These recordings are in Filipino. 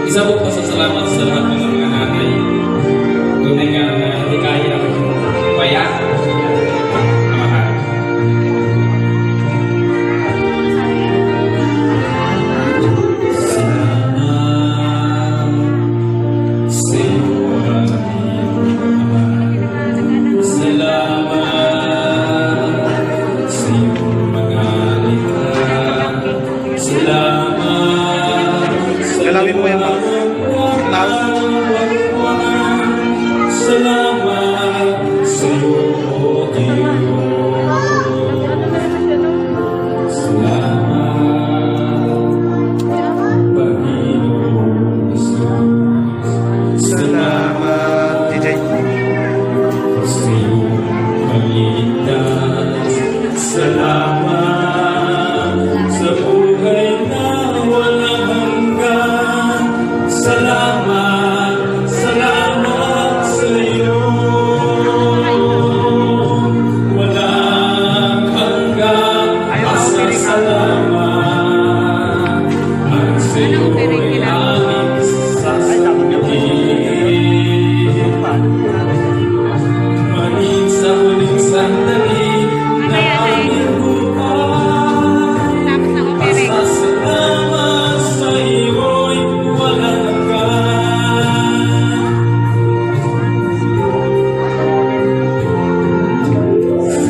Isa po pasasalamat sa lahat ng mga nanay. Tunay nga na hindi kaya paya na mahal. Salamat sa iyo, salamat sa iyong mga likha. Salamat sa Galawin mo yan, Ma'am. salamat sa iyo, Diyos. Salamat, Panginoon Jesus. Salamat, DJ. Sa iyong pagliligtas. Salamat sa buhay na walang hanggan. Salamat, salamat sa iyo. Walang hanggan. Pasasalamat. Ang sa iyo'y aming sasabihin. Maging sa huling sandali na aming buhay. Pasasalamat sa iyo'y walang hanggan.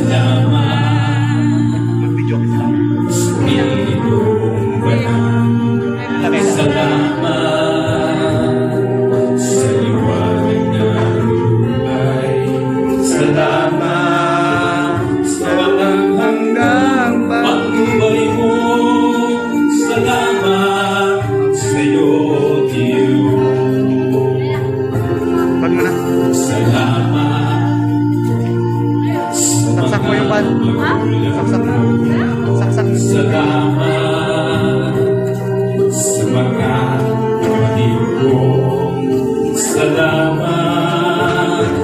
Salamat Mag-video ka lang. sa iyong banal. Salamat sa liwanag na buhay. Salamat sa walang hanggang pagbuhay mo. Salamat sa iyo, Diyos. Pag mo na. Salamat sa Saksak mo yung pan. magulang. Saksak mo. Saksak. Salamat sa mga kapatid ko. Salamat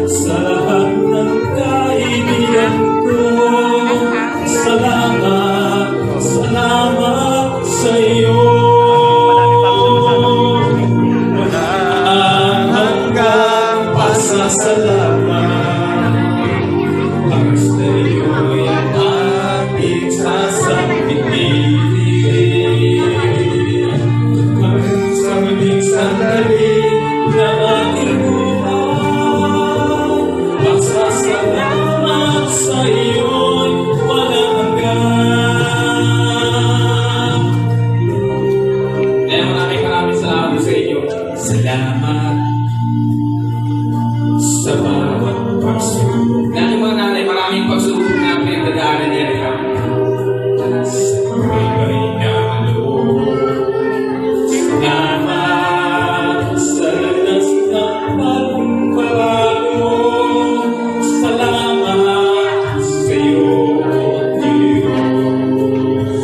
sa lahat ng kaibigan ko. Salamat, salamat sa iyo. Walang hanggang pasasalamat. Ang sa iyo'y ating sasabihin. Hanggang sa huling sandali na aking buhay. Pasasalamat sa iyo'y walang hanggan. Kaya maraming salamat sa inyo. Salamat sa bawat pagsubok. Dahil mga nanay, maraming pagsubok na pinagdadaanan niya rin kami. Sa buhay na loob. Salamat sa lakas ng pagbabago. Salamat sa iyo, Diyos.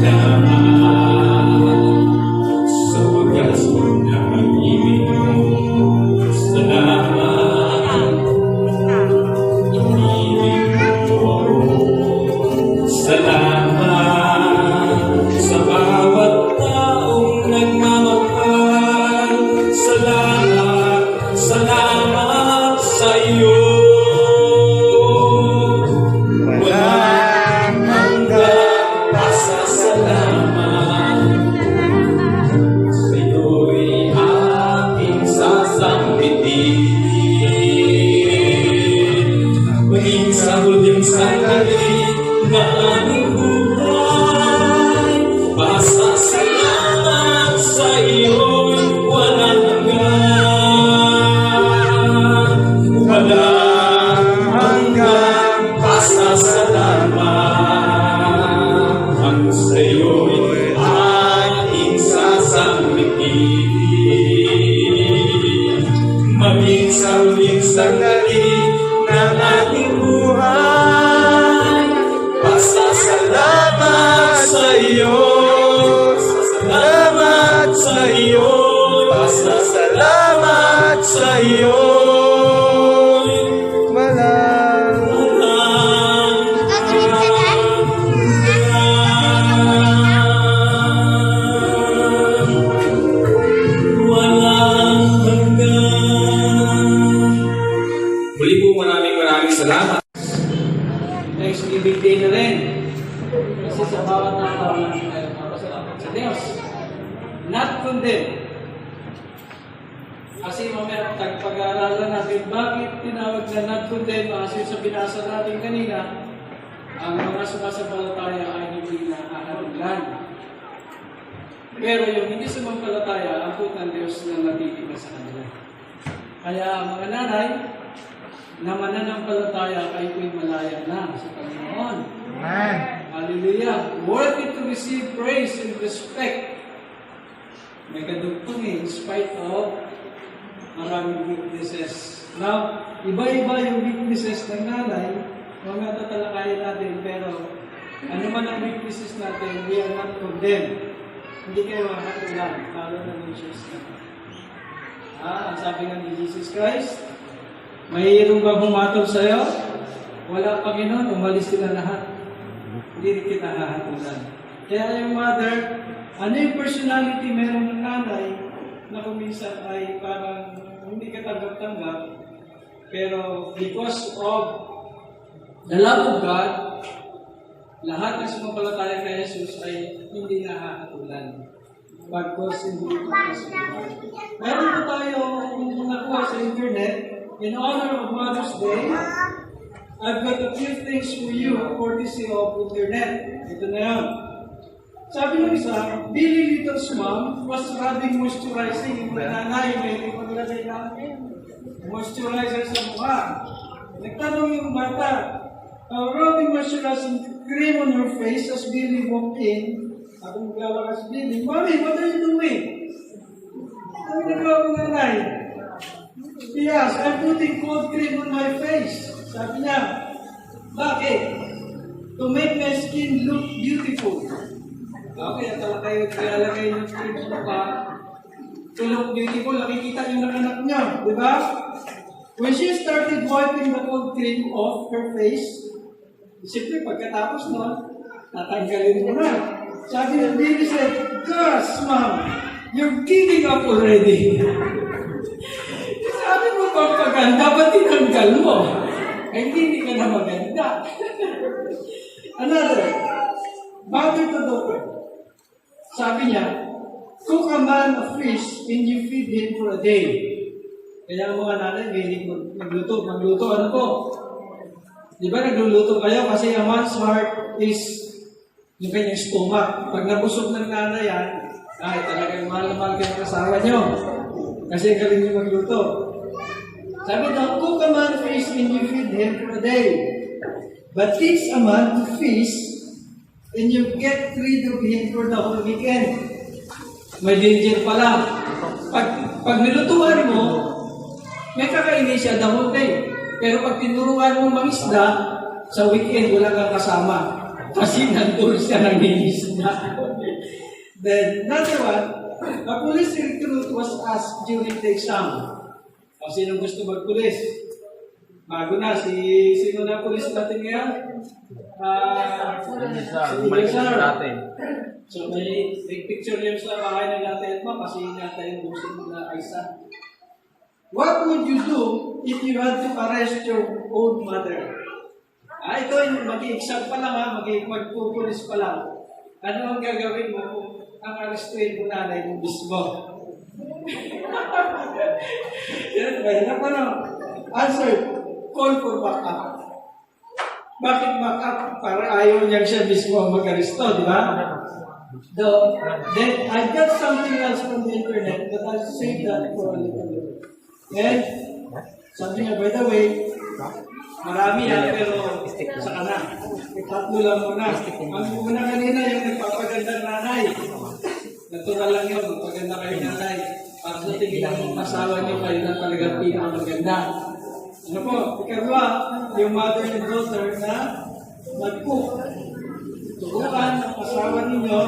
Salamat sa wagas na pag-ibig mo. Salamat condemn. Kasi mamaya pag-aaralan natin, bakit tinawag na not condemn? Kasi sa binasa natin kanina, ang mga sumasampalataya ay hindi nakahatulan. Pero yung hindi sumampalataya, ang put ng Diyos na natitigil sa kanila. Kaya mga nanay, na mananampalataya ay ko'y malaya na sa Panginoon. Amen. Hallelujah. Worthy to receive praise and respect. May kadugtong in spite of maraming weaknesses. Now, iba-iba yung weaknesses ng nanay, mga tatalakayin natin, pero ano man ang weaknesses natin, we are not condemned. Hindi kayo makakatulan, lalo na ng Diyos natin. Ang sabi nga ni Jesus Christ, mayroon ba bumatol sa'yo? Wala, Panginoon, umalis sila lahat. Hindi rin kita hahatulan. Kaya yung mother, ano yung personality meron ng nanay na kuminsan ay parang hindi ka tanggap-tanggap, pero because of the love of God, lahat ng sumampalataya kay Jesus ay hindi nahahatulan. Pagkos hindi ito kasunod. Meron po tayo nakuha sa internet, in honor of Mother's Day, I've got a few things for you courtesy of internet. Ito na yan. Sabi ng isa, Billy Little's mom was rubbing moisturizing. Yung nanay, may paglagay na moisturizer sa mukha. Nagtanong yung bata, rubbing moisturizing cream on her face as Billy walked in. Ako maglalakas Billy, Mommy, what are you doing? Ano nagawa ko nanay? Yes, I'm putting cold cream on my face. Sabi niya, bakit? To make my skin look beautiful. Okay, at talaga kayo nilalagay ng cream sa mukha. To look beautiful, nakikita yung anak niya, di ba? When she started wiping the cold cream off her face, siyempre pagkatapos nun, tatanggalin mo na. Sabi ng Billy said, Gosh, Mom, you're giving up already. Sabi mo, pagpaganda, ba't tinanggal mo? Ay, hindi ka na maganda. Another, mother to daughter. Sabi niya, cook a man a fish and you feed him for a day. Kaya ang mga nanay, may magluto. Ano po? Di ba nagluluto kayo? Kasi ang man's heart is yung kanyang stomach. Pag nabusog ng nanay yan, ay talagang mahal-mahal kayo ng asawa nyo. Kasi galing nyo magluto. Sabi daw, cook a man fish and you feed him for a day. But teach a man to fish and you get rid of him for the whole weekend. May danger pala. Pag nilutuan mo, may kakainin siya the whole day. Pero pag tinuruan mo mangisda, sa weekend wala kang kasama. Kasi nandun siya ng isda. Then, another one, a police recruit was asked during the exam. O sinong gusto magpulis? Bago na, sino na pulis natin ngayon? Si Ilizar. So may picture niyo sa bahay ng natin mo kasi nata yung gusto na Aisa. What would you do if you had to arrest your own mother? Ito yung mag-i-exam pa lang magpupulis pa lang. Ano ang gagawin mo kung ang arrestuin mo nanay mo mismo? Yan, mahirap ano? Answer, call for backup. Bakit backup? Para ayaw niya siya mismo mag-aresto, di ba? Then, I got something else from the internet, but I'll save that for a little bit. And, sabi niya, by the way, marami yan, pero saka na. Tatlo lang muna. Ang muna kanina, yung nagpapaganda ng nanay. Natural lang yun, magpaganda kayo nanay. Para sa tingin ng asawa niyo, kayo na talagang pinakamaganda. Ano po, ikarwa, yung mother and daughter na mag-cook. Turuan ang asawa ninyo,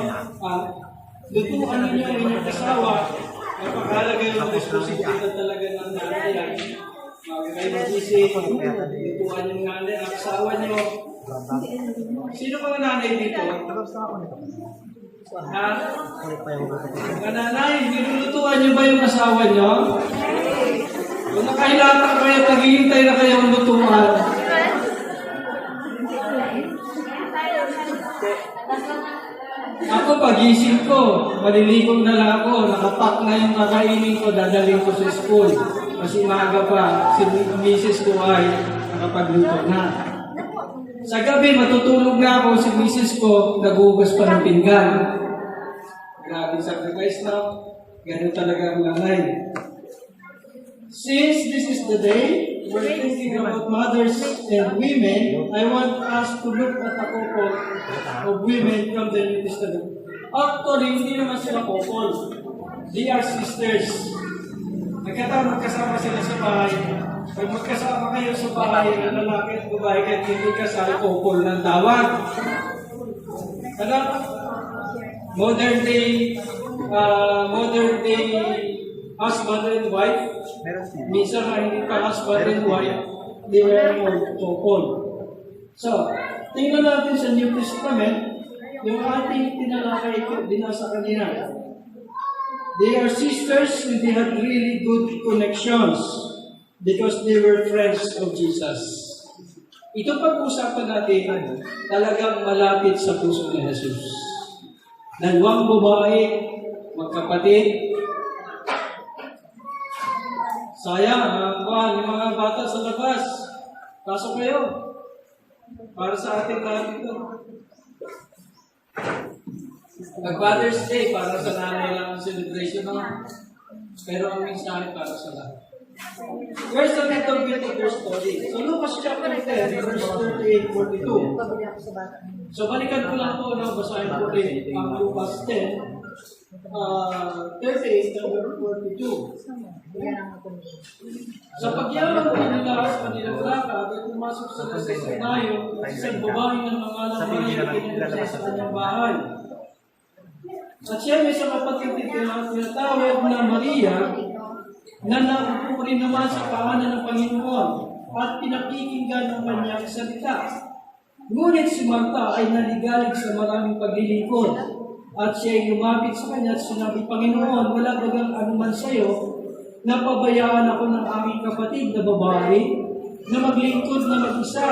lutuan ninyo ang inyong asawa, ay pagkalagay yung responsibilidad talaga ng nanay yan. Magkakayo mag-isip, lutuan yung nanay, ang asawa nyo. Sino mga nanay dito? Mga nanay, nilulutuan nyo ba yung asawa nyo? Kung nakahilata kayo, naghihintay na kayo ang lutuan. Ako pagising ko, maliligo na lang ako, nakapak na yung kakainin ko, dadalhin ko sa school. Kasi maaga pa, si misis ko ay nakapagluto na. Sa gabi, matutulog na ako, si misis ko, nagugas pa ng pinggan. Grabe sacrifice na, ganun talaga ang nanay. Since this is the day, we're thinking about mothers and women, I want us to look at a couple of women from the New Testament. Actually, hindi naman sila couple. They are sisters. Magkasama sila sa bahay. Pag magkasama kayo sa bahay, ang lalaki at babae, kahit hindi kasal, couple ng tawag. Ano? Modern day husband and wife. Minsan na hindi pa husband and wife, they are more couple. So, tingnan natin sa New Testament, yung ating tinalakay ko, binasa kanina. They are sisters and they had really good connections because they were friends of Jesus. Ito pag-usapan natin, talagang malapit sa puso ni Jesus. Dalawang babae, magkapatid. Sayang, yung mga bata sa labas. Pasok kayo. Para sa ating lahat ito. Mag-Father's Day, para sa nanay lang ang celebration naman. Pero ang mensahe para sa lahat. Here's a little bit of their story. So Lucas chapter 10, verse 38-42. So balikan ko lang po, basahin ko rin ang Lucas 10, 38-42. Sa pagyaman ko nila sa kanilang lakad ay pumasok sila sa Sinayo at isang babae ng mga lamay na pinagdala sa kanyang bahay. At siya may isang kapatid na tinatawag na Maria na naupo rin naman sa paanan ng Panginoon at pinakikinggan ng kanyang salita. Ngunit si Marta ay naligalig sa maraming paglilingkod at siya ay lumapit sa kanya at sinabi, Panginoon, wala bagang anuman sa iyo, napabayaan ako ng aming kapatid na babae na maglingkod na mag-isa.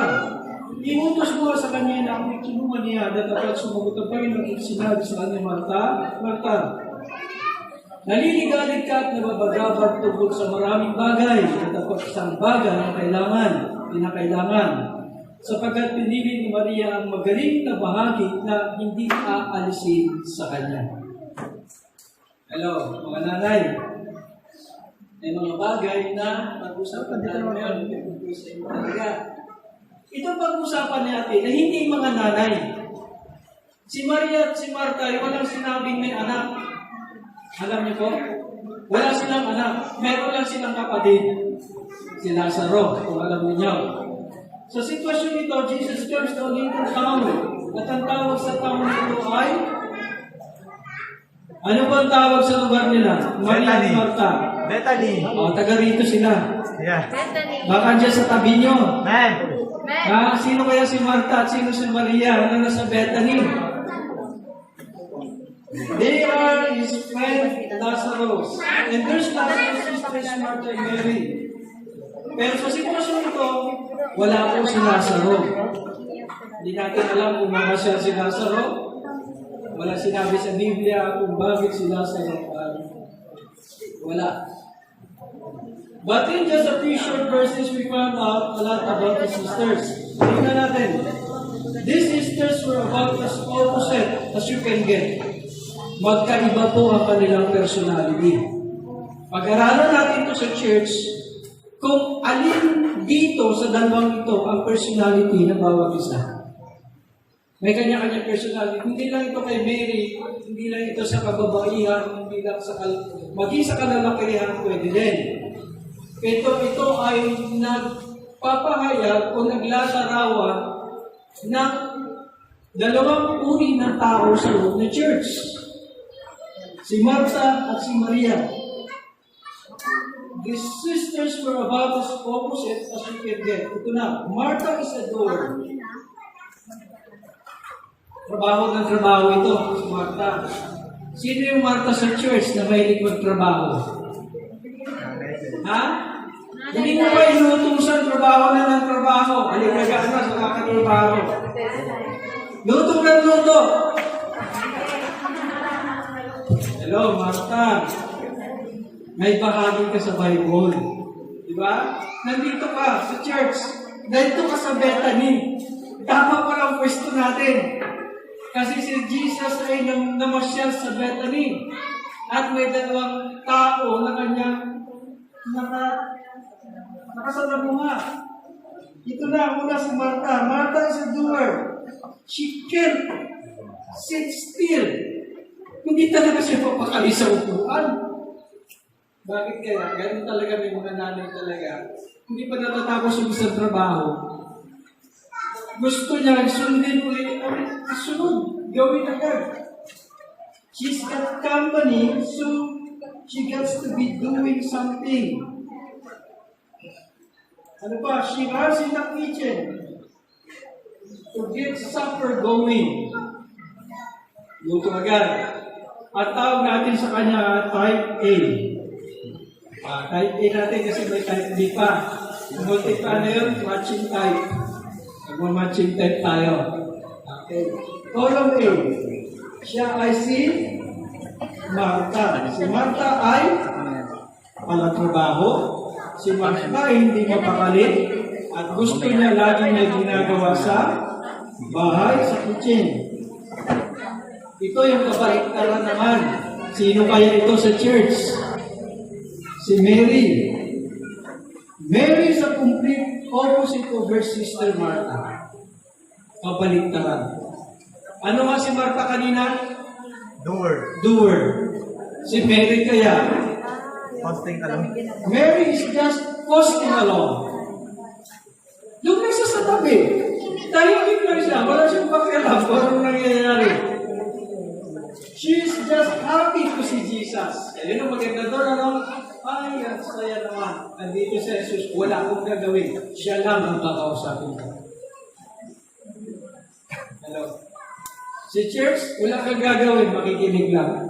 Inutos mo sa kanya na ako'y kinuha niya na dapat sumagot ang Panginoon at sinabi sa kanya, Marta, Marta, naliligalig ka at nababagabag tungkol sa maraming bagay at dapat isang bagay na kinakailangan. Sapagkat pinili ni Maria ang magaling na bahagi na hindi aalisin sa kanya. Hello, mga nanay. May mga bagay na pag-usapan natin ngayon tungkol sa inyo talaga. Ito pag-usapan natin na hindi mga nanay. Si Maria at si Marta ay walang sinabing may anak. Alam niyo po? Wala silang anak. Meron lang silang kapatid. Si Lazaro, kung alam niyo. Sa sitwasyon nito, Jesus comes to a little town. At ang tawag sa town nito ay... Ano ba ang tawag sa lugar nila? Maria at Marta. Bethany. Taga rito sila. Yeah. Baka dyan sa tabi nyo. Man. Sino kaya si Marta at sino si Maria na nasa Bethany? They are his friend Lazarus. And there's Lazarus' sisters Martha and Mary. Pero sa sitwasyon ito, wala po si Lazaro. Hindi natin alam kung mamasyal si Lazaro. Wala sinabi sa Biblia kung bakit si Lazaro wala. But in just a few short verses, we found out a lot about the sisters. Tingnan natin. These sisters were about as opposite as you can get. Magkaiba po ang kanilang personality. Pag-aralan natin ito sa church, kung alin dito sa dalawang ito ang personality ng bawat isa. May kanya-kanya personality. Hindi lang ito kay Mary, hindi lang ito sa kababaihan, hindi lang sa maging sa kalalakihan, pwede din. Ito ay nagpapahayag o naglalarawan ng dalawang uri ng tao sa loob ng church. Si Martha at si Maria. These sisters were about as opposite as you can get. Ito na, Martha is a doer. Trabaho ng trabaho ito, si Martha. Sino yung Martha sa church na mahilig magtrabaho? Ha? Hindi mo ba inutusan trabaho na ng trabaho? Aligagaan na sa kakatrabaho. Luto ng luto. Hello, Martha. May bahagi ka sa Bible. Di ba? Nandito ka sa church. Nandito ka sa Bethany. Tama pa lang pwesto natin. Kasi si Jesus ay namasyal sa Bethany. At may dalawang tao na kanyang nakasalamuha. Ito na, una si Martha. Martha is a doer. She can't sit still. Hindi talaga siya papakali sa upuan. Bakit kaya? Ganun talaga may mga nanay talaga. Hindi pa natatapos yung isang trabaho. Gusto niya sundin ulit ang kasunod. Gawin agad. She's got company, so she gets to be doing something. Ano pa? She runs in the kitchen to get supper going. Luto agad. At tawag natin sa kanya type A. Type A natin kasi may type B pa. Multi pa na yun, matching type. Magmamatching type tayo. Okay. Column A. Siya ay si Martha. Si Martha ay palatrabaho. Si Martha ay hindi mapakali. At gusto niya lagi may ginagawa sa bahay, sa kitchen. Ito yung kabaliktaran naman. Sino kaya ito sa church? Si Mary. Mary is a complete opposite of her sister Martha. Kabaliktaran. Ano nga si Martha kanina? Doer. Si Mary kaya? Posting along. Mary is just posting along. Doon lang siya sa tabi. Tahimik lang siya. Wala siyang pakialam kung anong nangyayari. She's just happy to see Jesus. Ayun ang maganda doon, ano? Ay, ang saya naman. Nandito si Jesus, wala akong gagawin. Siya lang ang kakausapin ko. Hello? Si church, wala kang gagawin, makikinig lang.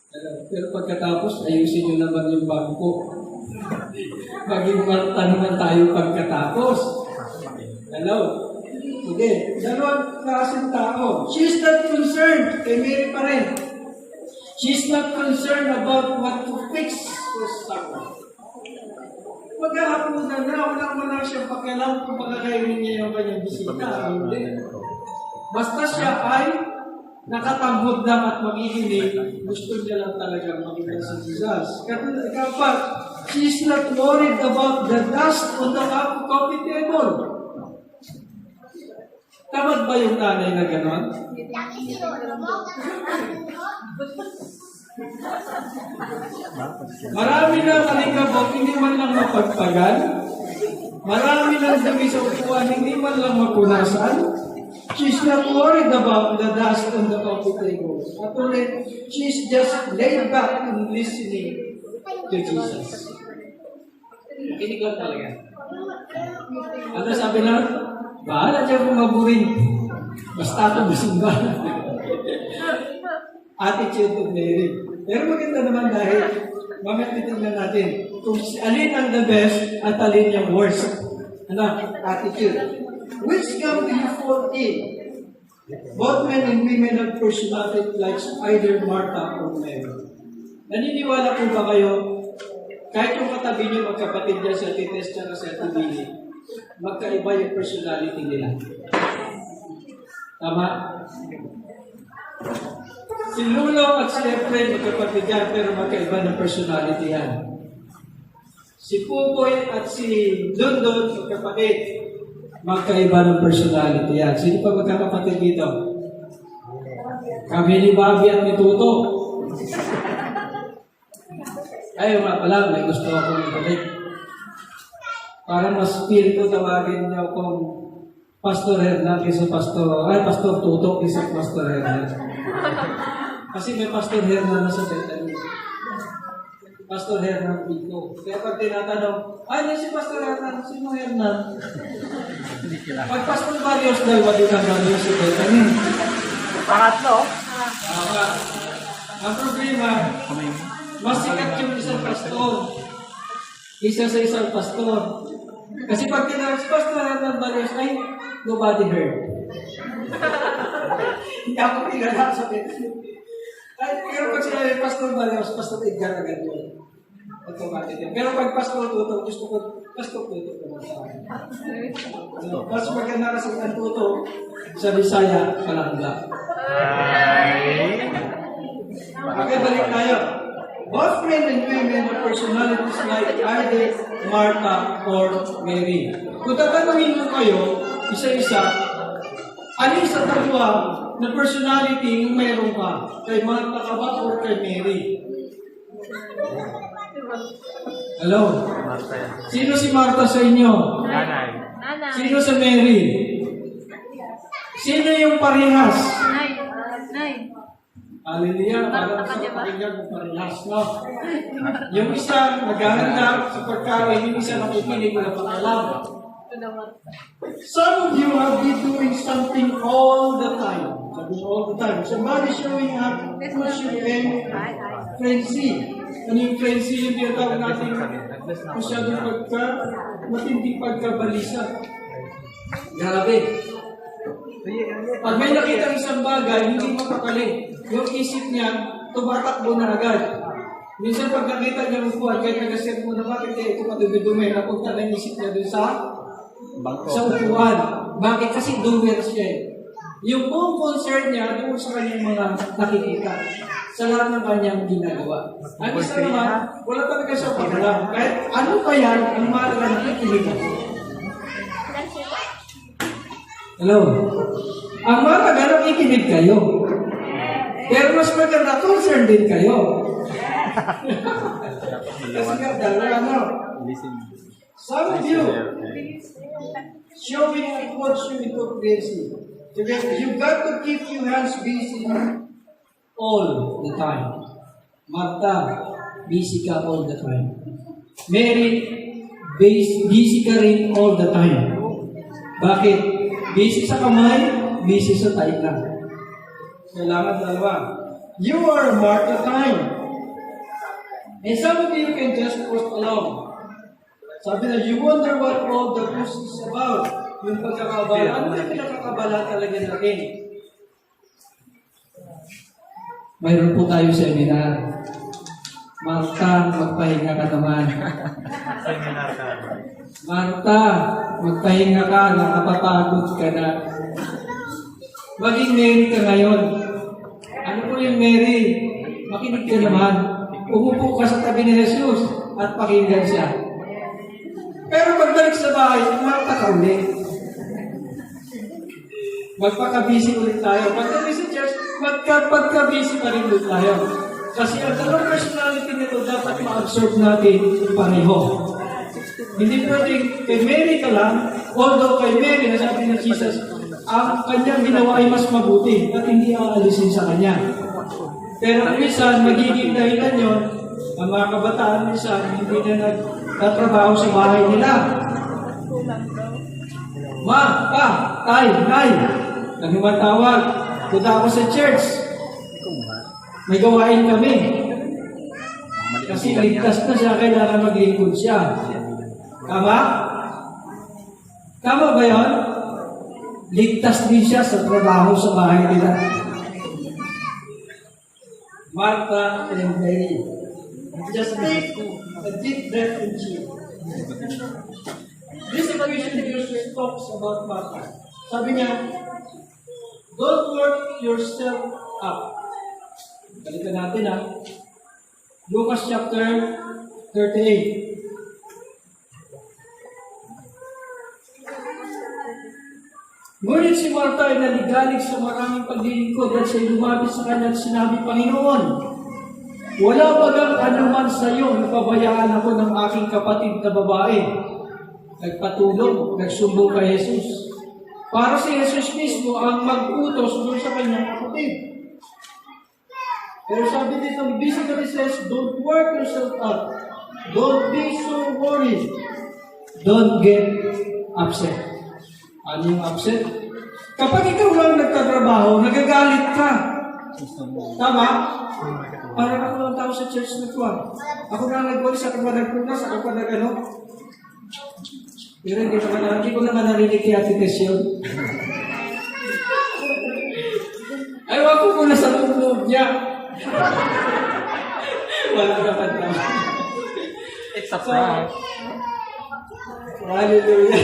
Hello? Pero pagkatapos, ayusin nyo naman yung bangko. Maging Martha naman tayo pagkatapos. Hello? Okay, dalawang klaseng tao. She's not concerned. Kay Mary pa rin. She's not concerned about what to fix for supper. Maghahapunan na, wala siyang pakialam kung pakakainin niya yung kanyang bisita. Hindi. Basta siya ay nakatambod lang at makikinig, gusto niya lang talaga makita si Jesus. Kapag she's not worried about the dust on the coffee table. Tamad ba yung nanay na gano'n? Marami ng alikabok, hindi man lang mapagpagan. Marami ng dumi sa upuan, hindi man lang mapunasan. She's not worried about the dust on the coffee table. At ulit, she's just laid back and listening to Jesus. Kinig lang talaga. Ano sabi na? Bahala dyan kung maburing. Basta ito masimba. Attitude of Mary. Pero maganda naman dahil mamaya titignan natin kung alin ang the best at alin yung worst. Ano? Attitude. Which camp do you fall in? Both men and women have personality like either Martha or Mary. Naniniwala po ba kayo kahit yung katabi niyo magkapatid niya sa Tites at sa Tibili, magkaiba yung personality nila. Tama? Si Lulong at si Efren magkapatid yan, pero magkaiba ng personality yan. Si Pupoy at si Dundon magkapatid, magkaiba ng personality yan. Sino pa magkakapatid dito? Kami ni Bobby at ni Tuto. Ayaw nga pala, may gusto akong ipatid. Para mas feel ko tawagin niyo kung Pastor Hernan kaysa Pastor Tuto kaysa Pastor Hernan. Kasi may Pastor Hernan na sa Bethany. Pastor Hernan Pico. Kaya pag tinatanong, yan si Pastor Hernan, sino Hernan? Pag Pastor Barrios daw, wali ka Barrios sa Bethany. Pangatlo. Ang problema, mas sikat yung isang pastor. Isa sa isang pastor. Kasi pag tinawag si Pastor Hernan Barrios, ay, nobody heard. Hindi ako kilala sa ay, pero pag sinabi Pastor Balos, Pastor Edgar agad yun. Automatic yan. Pero pag Pastor Tuto, gusto ko, Pastor Tuto ko na sa akin. Mas maganda kasi ang Tuto sa Bisaya, Kalangga. Okay, balik tayo. Both men and women have personalities like either Martha or Mary. Kung tatanungin mo kayo, isa-isa, ano yung sa dalawa na personality yung meron ka? Kay Martha ka ba or kay Mary? Hello? Sino si Martha sa inyo? Nanay. Sino sa Mary? Sino yung parehas? Hallelujah. Parang sa pakinggan ng parehas, no? Yung isa, naghahanda sa pagkain, yung isa nakikinig na pangalam. Some of you have been doing something all the time. Sabi all the time. Somebody showing up, push you in, frenzy. Ano yung frenzy yung tinatawag natin? Masyadong matinding pagkabalisa. Grabe. Pag may nakita isang bagay, hindi mapakali. Yung isip niya, tumatakbo na agad. Minsan pag nakita niya upuan, kahit nag-asip mo na bakit ito madumi-dumi, napunta na yung isip niya dun sa upuan. Bakit? Kasi doer siya eh. Yung buong concern niya doon sa kanyang mga nakikita. Sa lahat ng kanyang ginagawa. Ang isa naman, wala talaga siya pagkalam. Kahit ano pa yan, ang mahalaga nakikinig ako. Hello? Ang mahalaga nakikinig kayo. Pero mas maganda, concern din kayo. Kasi nga, dalawa ano? Some of you, showing and puts you into crazy. You've got to keep your hands busy all the time. Martha, busy ka all the time. Mary, busy ka rin all the time. Bakit? Busy sa kamay, busy sa tainga. Kailangan dalawa. You are Martha time. And some of you can just post along. Sabi na, you wonder what all the fuss is about. Yung pagkakabala. Ano yung pinakakabala talaga natin? Mayroon po tayo seminar. Martha, magpahinga ka naman. Seminar ka. Martha, magpahinga ka, nakapapagod ka na. Maging Mary ka ngayon. Ano po yung Mary? Makinig ka naman. Umupo ka sa tabi ni Jesus at pakinggan siya. Pero pagbalik sa bahay, Martha ka ulit. Magpaka-busy ulit tayo. Pagdating sa church, magpaka-busy pa rin ulit tayo. Kasi ang dalawang personality nito dapat ma-absorb natin pareho. Hindi pwedeng kay Mary ka lang, although kay Mary, nasabi ng Jesus, ang kanyang ginawa ay mas mabuti at hindi aalisin sa kanya. Pero minsan, magiging dahilan yun, ang mga kabataan minsan, hindi na nagtatrabaho sa bahay nila. Ma, pa, tay, nay, nagmatawag, punta ako sa church. May gawain kami. Kasi ligtas na siya, kailangan maglingkod siya. Tama? Tama ba yun? Ligtas din siya sa trabaho sa bahay nila. Martha and Mary. Just take a deep breath and chill. This equation usually talks about Martha. Sabi niya, don't work yourself up. Balikan natin ha. Lucas chapter 38. Ngunit si Martha ay naligalig sa maraming paglilingkod at siya lumapit sa kanya at sinabi, Panginoon, wala bagang anuman sa iyo na pabayaan ako ng aking kapatid na babae. Nagpatulong, nagsumbong kay Jesus. Para si Jesus mismo ang mag-utos doon sa kanyang kapatid. Pero sabi dito, basically says, don't work yourself up. Don't be so worried. Don't get upset. Ano yung upset? Kapag ikaw lang nagtatrabaho, nagagalit ka. Tama? Parang ako lang tao sa church na ito. Ako na nagwalis, ako pa nagpunas, ako pa nag-ano. Pero hindi ko naman narinig kay Ate Tess yun. muna sa loob niya. Wala dapat lang. It's a prank. Hallelujah.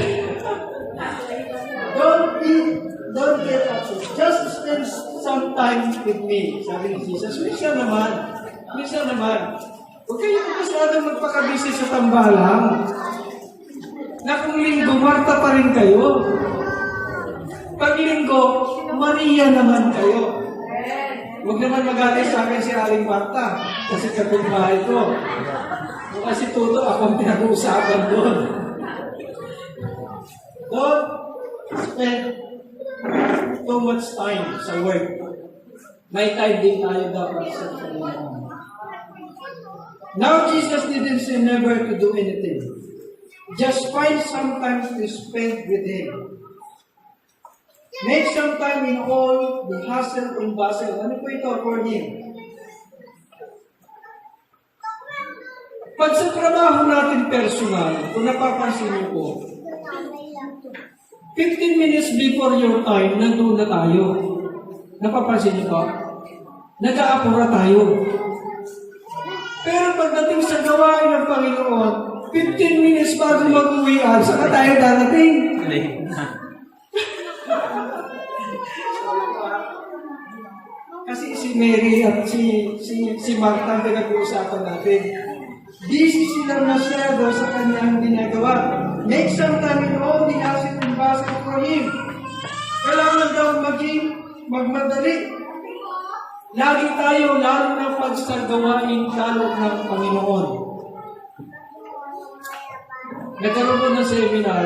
Don't get upset. Just spend some time with me. Sabi ni Jesus, minsan naman. Huwag kayo masyadong magpakabisi sa tambalang. Na kung linggo, Marta pa rin kayo. Pag linggo, Maria naman kayo. Huwag naman magalit sa akin si Aling Marta. Kasi kapitbahay ko. O kasi Tuto, akong pinag-uusapan doon. Don't spend too much time sa work. May time din tayo dapat sa Panginoon. Now, Jesus didn't say never to do anything. Just find some time to spend with Him. Make some time in all the hustle and bustle. Ano po ito for Him? Pag sa trabaho natin personal, kung napapansin niyo po, 15 minutes before your time, nandun na tayo. Napapansin niyo po? Nag-aapura tayo. Pero pagdating sa gawain ng Panginoon, 15 minutes bago mag-uwian, saka tayo darating. Kasi si Mary at si Martha ang pinag-uusapan natin. Busy silang masyado sa kanyang ginagawa. Make some time in all the hustle and bustle for Him. Kailangan daw magmadali. Lagi tayo, lalo na pag sa gawain lalo ng Panginoon. Nagkaroon ko ng seminar,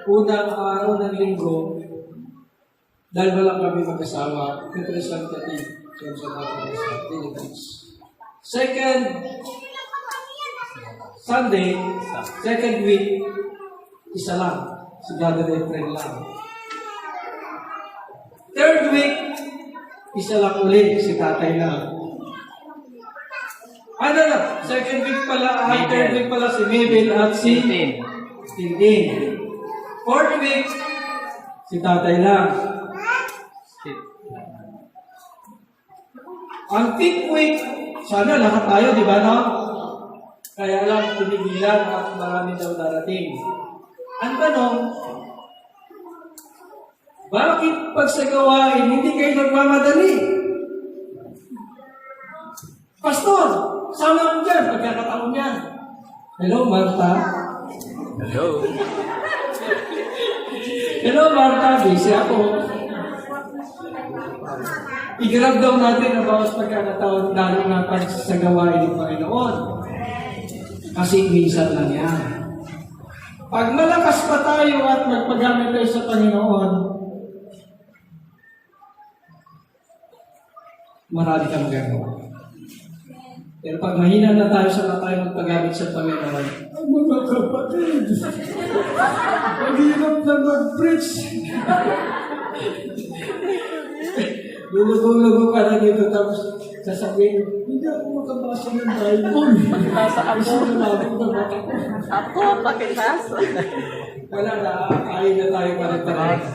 unang araw ng linggo, dahil walang kami mag-asawa, representative sa Philippines. Second Sunday, second week, isa lang, si Brother Efren lang. Third week, isa lang uli, si tatay lang. Ano na, second week pala, third week pala si Mabel at si Tintin. Fourth week, si tatay lang. Ang fifth week, sana lahat tayo, di ba no? Kaya lang, pinigilan at marami daw darating. Ang tanong, bakit pag sa gawain, hindi kayo nagmamadali? Pastor, sama ko dyan, pagkakataon yan. Hello, Martha. Hello. Hello, Martha. Busy ako. I-grab daw natin ang bawas pagkakataon, lalo na pag sa gawain ng Panginoon. Kasi minsan lang yan. Pag malakas pa tayo at magpagamit tayo sa Panginoon, marami kang magagawa. Pero pag mahina na tayo sa tayo magpagamit sa Panginoon, ang mga kapatid, maghirap na mag-preach. Lulugo-lugo ka na dito, tapos sasabihin, hindi ako makabasa ng Bible. Kasi nalabog na bata ko. Ako, pakibasa. Wala na, ayaw na tayo pare-pares.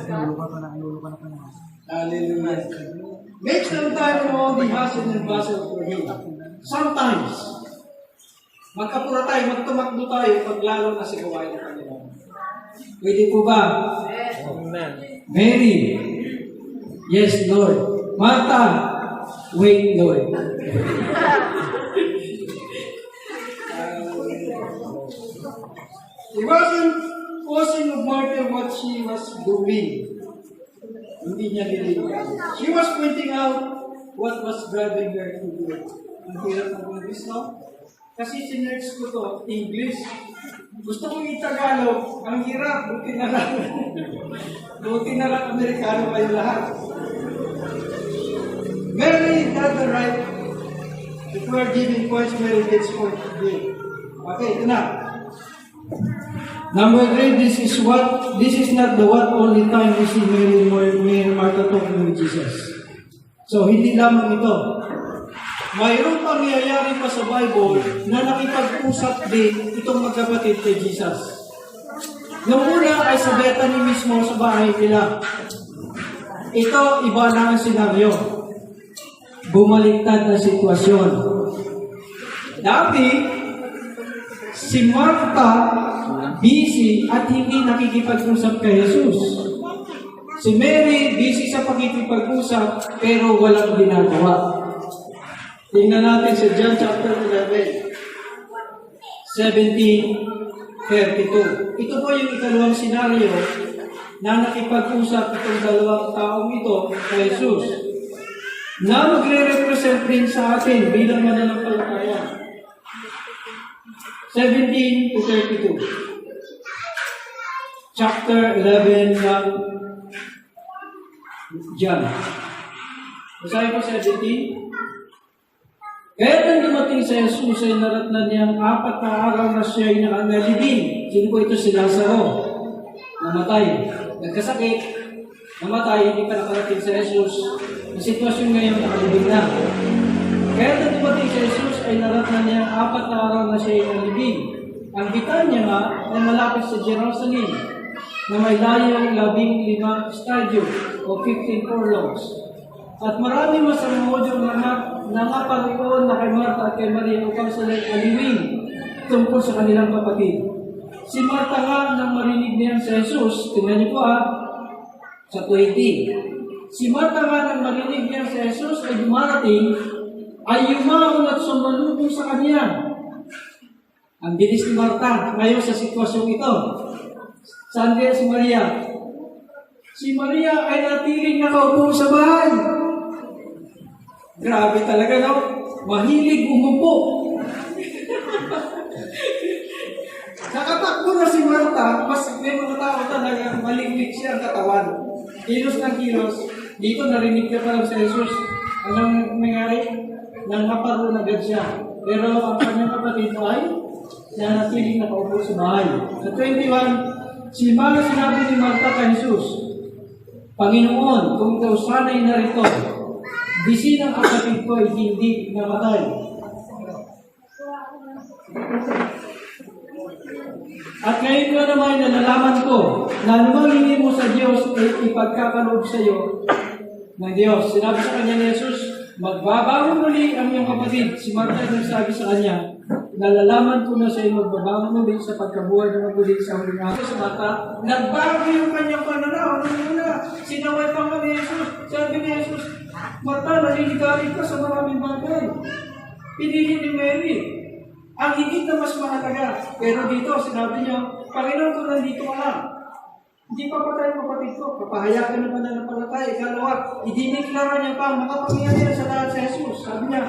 Hallelujah. Make some time in all the hustle and bustle for Him. Sometimes, magkapura tayo, magtumakbo tayo, pag lalo na sa gawain ng Panginoon. Pwede po ba? Amen. Mary, yes, Lord. Martha, wait, Lord. It wasn't causing of Martha what she was doing. Hindi niya nililihan. She was pointing out what was driving her to do it. Ang hirap ng English, no? Kasi sinerge ko to, English. Gusto kong i-Tagalog, ang hirap, buti na lang. Buti na lang Amerikano kayo lahat. Mary got the right. If we are giving points, Mary gets point to give. Okay, ito na. Number 3, this is not the what only time we see Mary and Martha talking with Jesus. So, hindi lamang ito. Mayroong pangyayari pa sa Bible na nakipag-usap din itong magkapatid kay Jesus. Yung una ay sa Bethany mismo sa bahay nila. Ito, iba na ang senaryo. bumaliktad na sitwasyon. Dati, si Martha busy at hindi nakikipag-usap kay Jesus. Si Mary busy sa pakikipag-usap pero walang ginagawa. Tingnan natin sa John chapter 11, 17:32. Ito po yung ikalawang senaryo na nakipag-usap itong dalawang taong ito kay Jesus na magre-represent din sa atin bilang mananampalataya. 17-32. Chapter 11 ng John. Basahin ko 17. Kaya nang dumating sa Jesus ay naratnan niyang 4 na araw na siya'y nakangalibing. Sino po ito? Si Lazaro. Namatay. Nagkasakit. Namatay. Hindi pa nakarating sa Jesus. Ang sitwasyon ngayon nakalibing na. Kaya nang dumating sa Jesus ay naratnan niyang 4 na araw na siya'y nakalibing. Ang Bitanya nga ay malapit sa Jerusalem na may layong 15 stadio o 15 furlongs. At marami masamod yung nangaparoon na kay Martha at kay Maria upang sila aliwin tungkol sa kanilang kapatid. Si Martha nga nang marinig niya sa Jesus, tingnan niyo po sa 20. Si Martha nga nang marinig niya sa Jesus ay dumarating, ay yumaon at sumalubong sa kanya. Ang bilis ni Martha ngayon sa sitwasyong ito. Saan kaya si Maria? Si Maria ay natiling nakaupo sa bahay. Grabe talaga, no? Mahilig umupo. Nakatakbo na si Martha, mas may mga tao talaga, maliglig siya ang katawan. Kilos ng kilos. Dito narinig ka pa lang sa Jesus. Anong nangyari? Nangaparoon agad siya. Pero ang kanyang kapatid ay nanatiling nakaupo sa bahay. Sa 21, sinabi ni Martha kay Jesus, Panginoon, kung ikaw sana'y narito, bisin ang kapatid ko ay hindi namatay. At ngayon nga naman nalalaman ko na lumalingin mo sa Diyos ay ipagkakaloob sa iyo ng Diyos. Sinabi sa kanya ni Jesus, magbabangon muli ang iyong kapatid. Si Martha ay nagsabi sa kanya, nalalaman ko na sa iyo magbabangon muli sa pagkabuhay ng muli sa huling araw. Sa Martha, nagbago yung kanyang pananaw. Sinaway pa nga ni Jesus. Sabi ni Jesus, Martha, naliligalig ka sa maraming bagay. Pinili ni Mary ang higit na mas mahalaga. Pero dito, sinabi niya, Panginoon, kung nandito ka lang, hindi pa patay ang kapatid ko. Papahayagan naman na napalatay. Ikalawa, idineklara niya pa, makapangyarihan sa lahat sa Jesus. Sabi niya,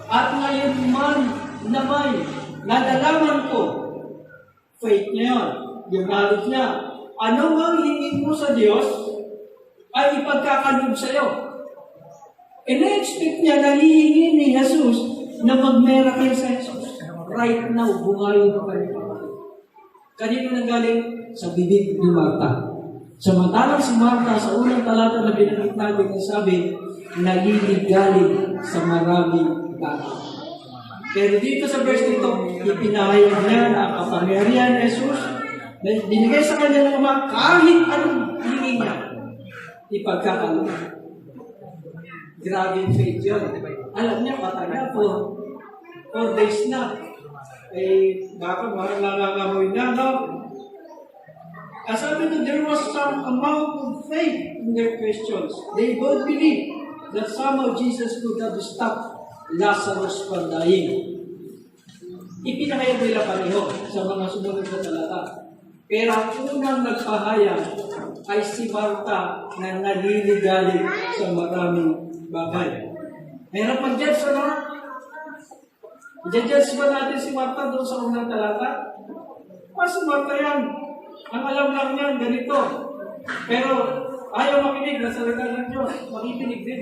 at ngayon man na may nadalaman ko, faith niya yun, yung knowledge niya, anong ang hingin mo sa Diyos ay ipagkakalob sa iyo. Ina-expect niya na hihingi ni Jesus na mag-miracle sa Jesus. Right now, bungayin ko kayo. Kanino nanggaling? Sa bibig ni Martha. Samantalang si Martha sa unang talata na binanggit natin ang sabi, naliligalig sa maraming bagay. Pero dito sa verse nito, ipinahayag niya na ang kapangyarihan ni Jesus na binigay sa kanya ng Ama kahit anong hingin niya. Ipagkakalob. Grabe yung faith yun. Alam niya, matagal po. 4 days na. Baka mahal nangangamoy na, no? Sabi ko, there was some amount of faith in their questions. They both believed that somehow Jesus could have stopped Lazarus from dying. Ipinahayag nila pareho sa mga sumunod na talata. Pero ang unang nagpahayag ay si Martha na naliligalig sa maraming bagay. Meron pang judge, ano? I-judge ba natin si Martha doon sa unang talata? Si Martha yan. Ang alam lang niyan, ganito. Pero ayaw makinig na salita ng Diyos. Makikinig din.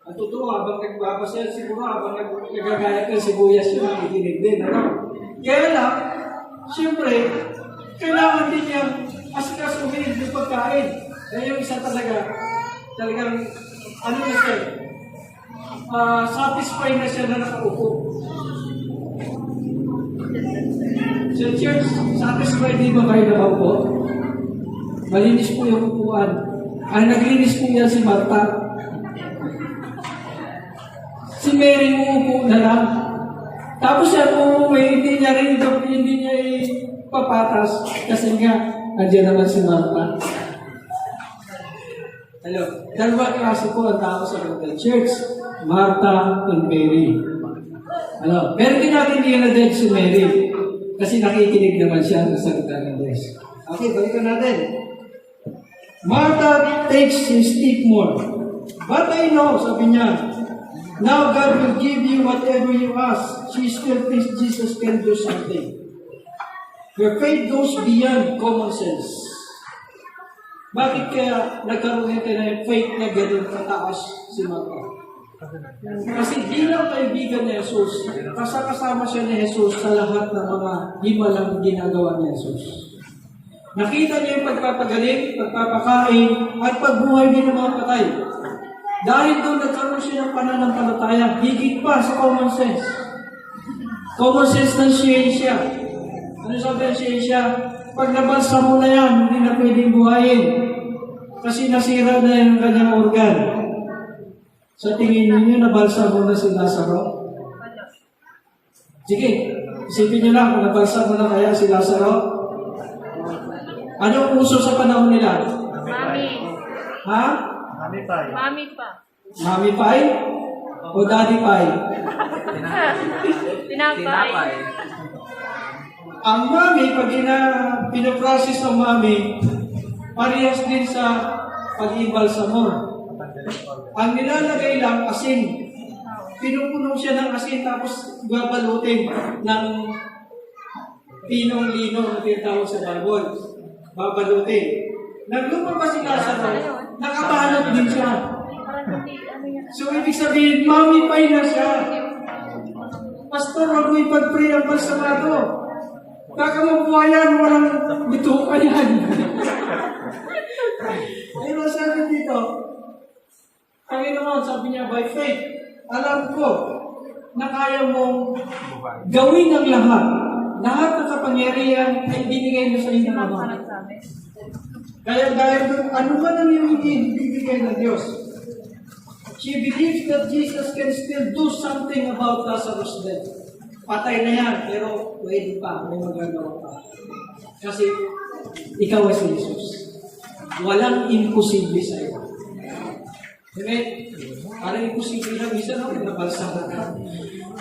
Ang totoo, habang nagbabasa siguro, habang nagagayat ng sibuyas yun, makikinig din. Ano? Kaya lang, siyempre, kailangan din niyang asikaso-uminig ng pagkain. Kaya yung isa talagang, ano na siya, satisfied na siya na nakaupo. Sa church, satisfied din ba kayo nakaupo? Malinis po yung upuan. Ang naglinis po yan si Martha. Si Mary uupo na lang. Tapos siya umuwi, hindi niya ipapatas. Kasi nga, nandiyan naman si Martha. Hello. Dalawa klase po ang tao sa local church. Martha and Mary. Ano? Pero hindi natin i-dead si Mary. Kasi nakikinig naman siya sa salita ng Diyos. Okay, balikan natin. Martha takes his tip more. But I know, sabi niya, now God will give you whatever you ask. She still thinks Jesus can do something. Her faith goes beyond common sense. Bakit kaya nagkaroon ito na faith na gano'n kataas si Martha? Kasi bilang kaibigan ni Jesus, kasama siya ni Jesus sa lahat ng mga himalang ginagawa ni Jesus. Nakita niya yung pagpapagaling, pagpapakain, at pagbuhay din ng mga patay. Dahil doon nagkaroon siya ng pananampalataya, higit pa sa common sense. Common sense ng siyensya. Ano sabi ng siyensya? Pag nabalsa mo na yan, hindi na pwedeng buhayin. Kasi nasira na yung kanyang organ. Sa tingin ninyo, nabalsa mo na si Lazaro? Sige, isipin nyo lang kung nabalsa mo na kaya si Lazaro. Anong uso sa panahon nila? Mami. Ha? Mami pa. Mami pa. Mami pie? O daddy pie? Tinapay. Ang mami, pag pinoprocess ng mami, parehas din sa pag-ibalsamor. Ang nilalagay lang, asin. Pinupuno siya ng asin, tapos babalutin ng pinong lino na tinatawag sa Bible. Babalutin. Nang lumabas si Lazaro, nakabalot din siya. So, ibig sabihin, mami pie na siya. Pastor, huwag mo ipag-pray ang balsamado. Baka mabuhayan, walang bituka yan. Ayun ang sabi dito. Panginoon, sabi niya, by faith, alam ko na kaya mong gawin ang lahat. Lahat ng kapangyarihan ay binigay mo sa inyo ng Ama. Kaya dahil doon, ano ba nang yung ibigay ng Diyos? She believes that Jesus can still do something about Lazarus' death. Patay na yan, pero pwede pa, may magagawa pa. Kasi ikaw ay si Jesus. Walang imposible sa iyo. Amen? Parang imposible na, minsan ako nabalsa ka.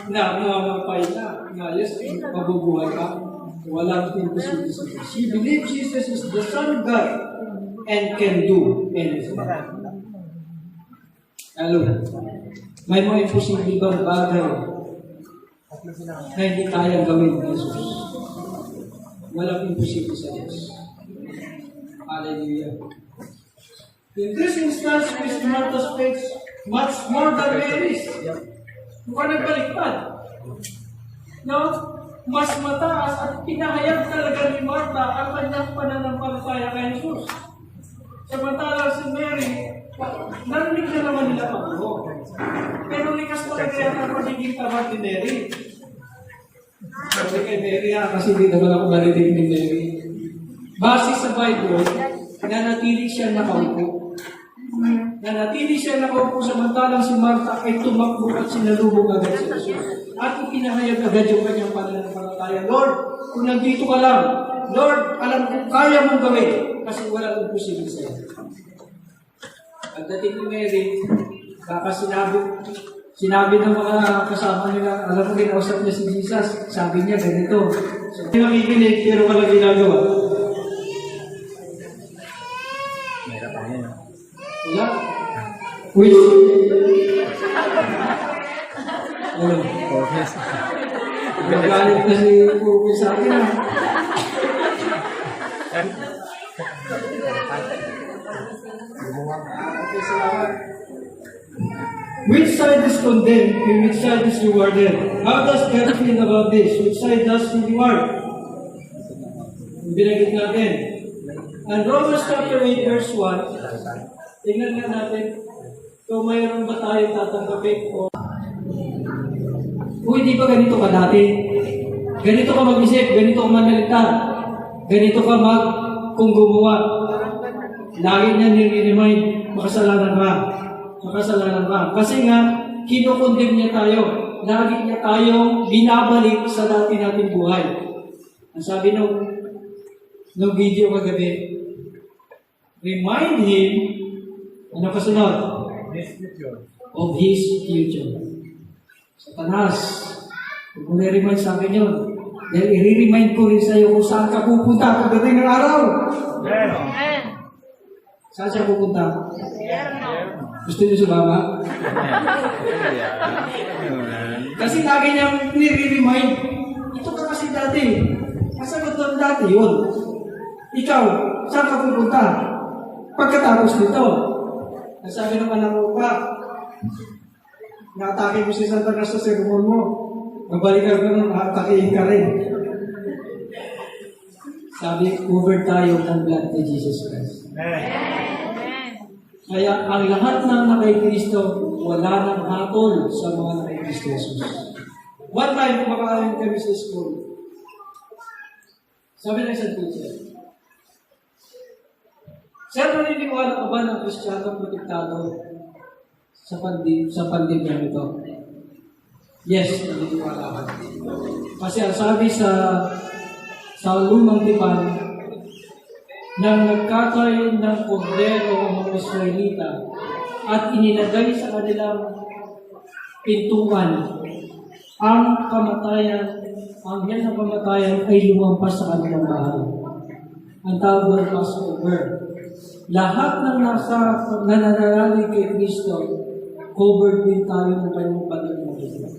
Na mamapay na, yes, mabubuhay ka. Walang imposible sa iyo. She believes Jesus is the Son of God and can do anything. Hello. May mga imposible bang bagay na hindi kayang gawin ng Jesus? Walang imposible sa Diyos. Hallelujah. In this instance, Miss Martha's faith much more than Mary's. Mukhang nagbaliktad. No? Mas mataas at pinahayag talaga ni Martha ang kanyang pananampalataya kay Jesus. Samantalang si Mary, narinig na naman nila pag-uho. Pero likas talaga yan ang pagiging tamad ni Mary. Sabi kay Mary kasi hindi naman ako narinig ni Mary. Base sa Bible, nanatili siya nakaupo. Nanatili siya nakaupo samantalang si Martha ay tumakbo at sinalubong agad si Jesus. At ipinahayag agad yung kanyang pananampalataya. Lord, kung nandito ka lang, Lord, alam ko kaya mong gawin kasi walang imposible sa'yo. Pagdating ni Mary, baka sinabi ng mga kasama nila, alam mo, ginausap niya si Jesus, sabi niya ganito. So, hindi makikinig, pero walang ginagawa. Wala? Which? Ano? Nagalit na si Pupi sa akin. Okay, salamat. Which side is condemned and which side is rewarded? How does God feel about this? Which side does He reward? Binagit natin. And Romans chapter 8 verse 1, tingnan nga natin kung mayroon ba tayo tatanggapin o hindi ba ganito ka dati? Ganito ka mag-isip, ganito ka manalita, ganito ka kung gumawa. Lagi niya nire-remind, makasalanan ka. Kasi nga, kinukondem niya tayo. Lagi niya tayong binabalik sa dati nating buhay. Ang sabi nung video kagabi, remind him, ano kasunod? Of his future. Satanas, kung nare-remind sa akin yun, dahil i-remind ko rin sa iyo kung saan ka pupunta pagdating ng araw. Saan siya pupunta? Gusto niyo sumama? Kasi lagi niyang nire-remind, ito ka kasi dati. Kasagot ng dati yun. Ikaw, saan ka pupunta? Pagkatapos nito. Nasabi ng anak mo pa, naatake mo si Satanas sa sermon mo. Mabalikan ka nun, naatakein ka rin. Sabi, covered tayo ng blood ni Jesus Christ. Kaya ang lahat ng nakay-Kristo, wala nang hatol sa mga nakay-Kristo Jesus. One time, kumakain kami sa school. Sabi ng isang teacher, Sir, naniniwala ka ba ng Kristiyano protektado sa pandemya nito? Yes, naniniwala ka. Kasi ang sabi sa lumang tipan, nang nagkakaroon ng kordero ang mga Israelita at inilagay sa kanilang pintuan, ang anghel ng kamatayan ay lumampas sa kanilang bahay. Ang tawag ng Passover. Lahat ng nananalig kay Kristo, covered din tayo ng kanyang pagkakas.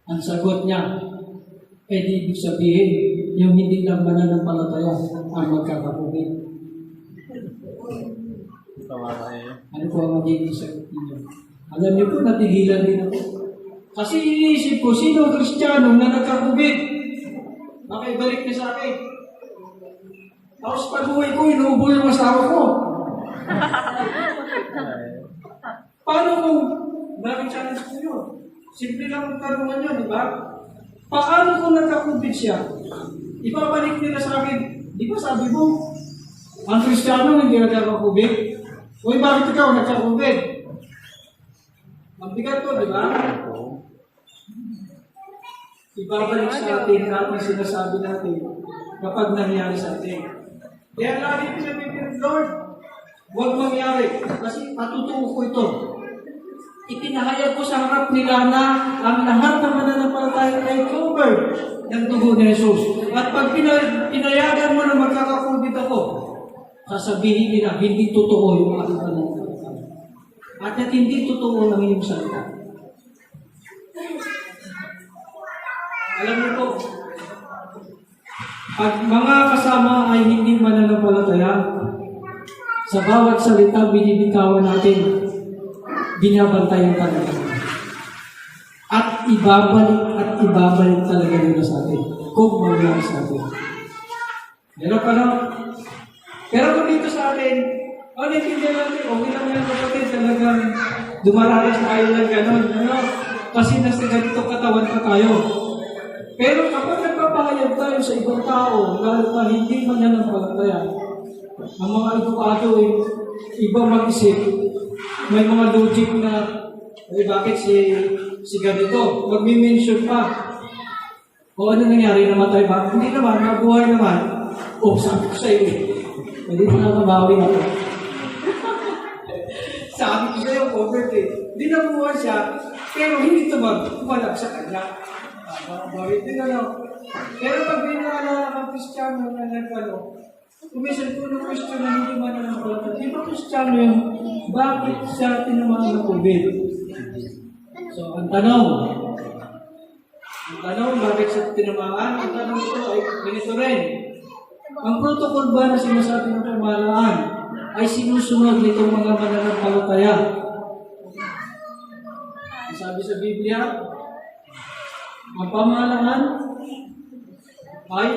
Ang sagot niya, ibig sabihin, yung hindi lang mananampalataya ang magkakapugin. Ano po ang magiging sagot niyo? Alam niyo po, natigilan din ako. Kasi iniisip ko, sino ang Kristiyano na nagkakubit? Makibalik niya sa akin. Tapos pag-uwi ko, inuubo yung asawa ko. Paano kung bakit challenge ko yun? Simple lang ang tanungan yun, di ba? Paano kung nagkakubit siya? Ibabalik nila sa akin, di ba sabi mo, ang Kristiyano hindi nagkakubit? Uy, bakit ikaw nagkakubit? Magbigat ko, di ba? Ibabalik sa atin lahat ng sinasabi natin kapag nangyari sa atin. Kaya lagi ko sabihin, Lord, huwag mangyari kasi patutuo ko ito. Ipinahayag ko sa harap nila na ang lahat ng mananampalataya ay covered ng dugo ni Jesus. At pag pinayagan mo na magkakakubit ako, sasabihin nila, hindi totoo yung aking pananampalataya. At hindi totoo ang iyong salita. Alam niyo po, pag mga kasama ay hindi mananampalataya, sa bawat salita binibitawan natin, binabantayan talaga. At ibabalik talaga nila sa atin. Kung mangyari sa atin. Pero kung dito sa atin, naintindihan natin, okay lang yan kapatid, talagang dumaranas tayo ng gano'n. Kasi nasa ganito katawan pa tayo. Pero kapag nagpapahayag tayo sa ibang tao, lalo na hindi mananampalataya, ang mga edukado ay iba mag-isip, may mga logic na, bakit si ganito? Magmi-mention pa. O ano nangyari? Namatay ba? Hindi naman, nabuhay naman. Sabi ko sa iyo, hindi mo nakabawi ako. Sabi ko sa iyo, covered Hindi nabuhay siya, pero hindi tumalag sa kanya. Bakit din Pero pag binalala ng Kristiyano na kumisan ko ng Kristiyano na hindi man ang pala. Di ba Kristiyano yung bakit siya tinamaan ng COVID? So, ang tanong, bakit siya tinamaan? Ang tanong ito ay ganito rin. Ang protocol ba na sinasabi ng pamahalaan ay sinusunod nitong mga mananampalataya? Sabi sa Biblia, ang pamahalaan ay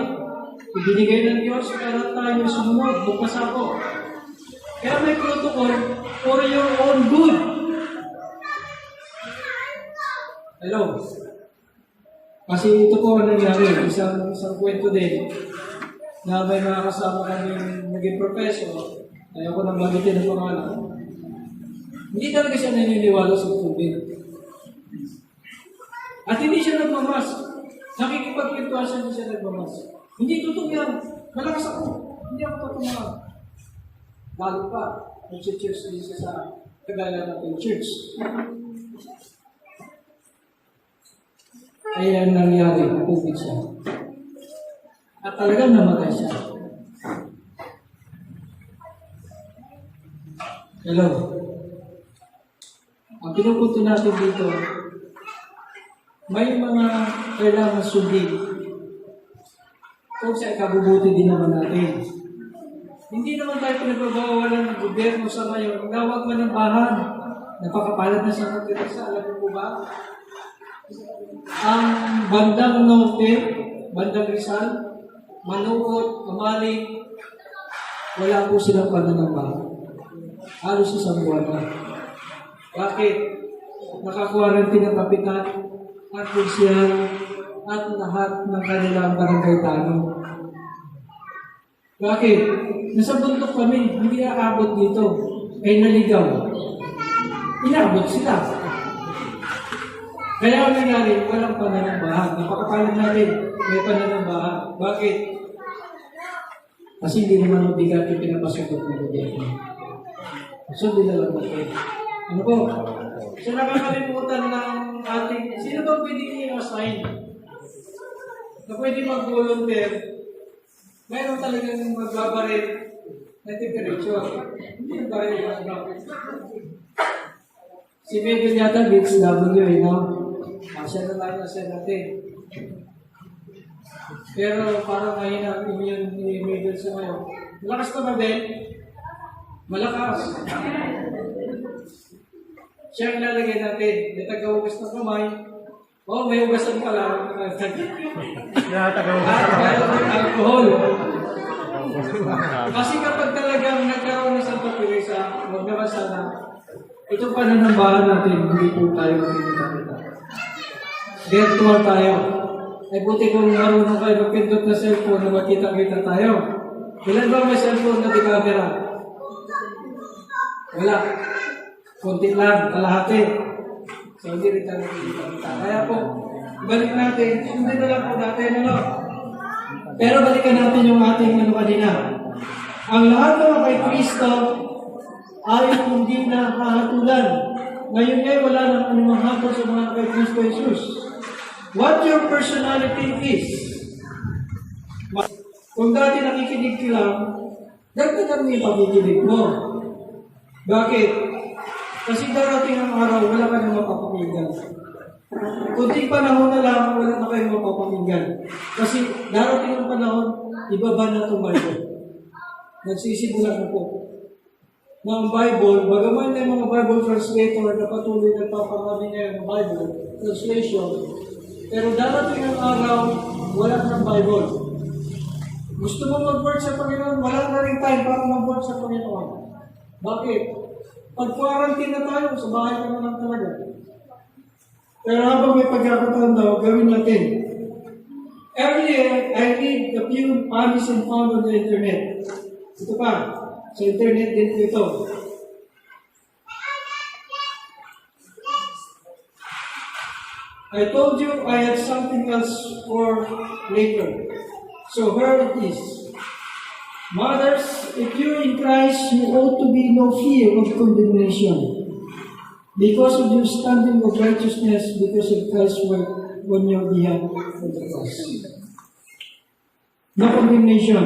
ibinigay ng Diyos para tayo sumunod. Bukas ako. Kaya may protocol for your own good. Hello? Kasi ito po ang nangyari. Isang kwento din na may mga kasama kami naging professor. Ayaw ko nang bagitin ang pangalan. Hindi talaga siya naniniwala sa COVID. At hindi siya nagmamas. Nakikipagpintuan siya, hindi siya nagmamas. Hindi totoo yan. Malakas ako. Hindi ako tatumama. Lalo pa, nag-church din siya sa kagaya natin church. Ay ang nangyari, COVID siya. At talagang namatay siya. Hello. Ang pinupunto natin dito, may mga kailangan sundin. Kung sa ikabubuti din naman natin. Hindi naman tayo pinagbabawalan ng gobyerno sa ngayon. Nawag man ng bahan. Napakapalat na sa Teresa. Alam mo ba? Ang bandang Norte, bandang Rizal, Manuot, Amaling, wala po silang pananambahan. Halos isang buwan na. Bakit? Naka-quarantine ang kapitan, at pulisyan, at lahat ng kanilang barangay tanong. Bakit? Nasa bundok kami, hindi aabot dito. Ay naligaw. Inabot sila. Kaya ang nangyari, walang pananambahan. Napakapalan natin, may pananambahan. Bakit? Kasi hindi naman mabigat yung pinapasukot ng gobyerno. So, lang natin. Ano po? So, nakakalimutan ng ating, sino ba pwede i-assign? Na pwede mag-volunteer, mayroon talagang magbabaril na temperature. Hindi yung baril yung ano. Si Mabel yata, BHW, no? Siya na lang nasa natin. Pero parang ngayon ang immune ni Mabel sa ngayon. Malakas pa ba, Ben? Malakas. Siya ang lalagay natin. May taga-ugas ng kamay. Oh, may ugasan pala. Mayroon alcohol. Kasi kapag talagang nagkaroon ng Santa Teresa, huwag naman sana, itong pananambahan natin, hindi po tayo magkikita-kita. Virtual tayo. Ay buti kung marunong kayo magpindot na cellphone na magkita-kita tayo. Ilan ba may cellphone na di camera? Wala. Kunti lang, kalahati. So, hindi rin tayo magkikita-kita. Kaya po, balik natin. Hindi na lang po natin, ano? Pero balikan natin yung ating ano kanina. Ang lahat ng kay Kristo ay hindi na hahatulan. Ngayon ay wala nang anumang hatol sa mga kay Kristo Jesus. What your personality is. Kung dati nakikinig ka lang, dagdagan mo yung pakikinig mo. Bakit? Kasi darating ang araw, wala ka nang mapapakinggan. Kunting panahon na lang, wala na kayong mapapakinggan. Kasi darating ang panahon, ibaba na itong Bible. Nagsisimulan na po. Na ang Bible, bagaman na yung mga Bible translator na patuloy nagpaparami na yung Bible translation, pero darating ang araw, wala ng Bible. Gusto mo mag-work sa Panginoon, wala na rin time para mag-work sa Panginoon. Bakit? Pag-quarantine na tayo, sa bahay ka na lang talaga. Pero habang may pagkakataon daw, gawin natin. Earlier, I read a few funnies and found on the internet. Ito pa, sa internet din ito. I told you I had something else for later. So here it is. Mothers, if you're in Christ, you ought to be no fear of condemnation. Because of your standing of righteousness, because of Christ's work on your behalf on the cross. No condemnation,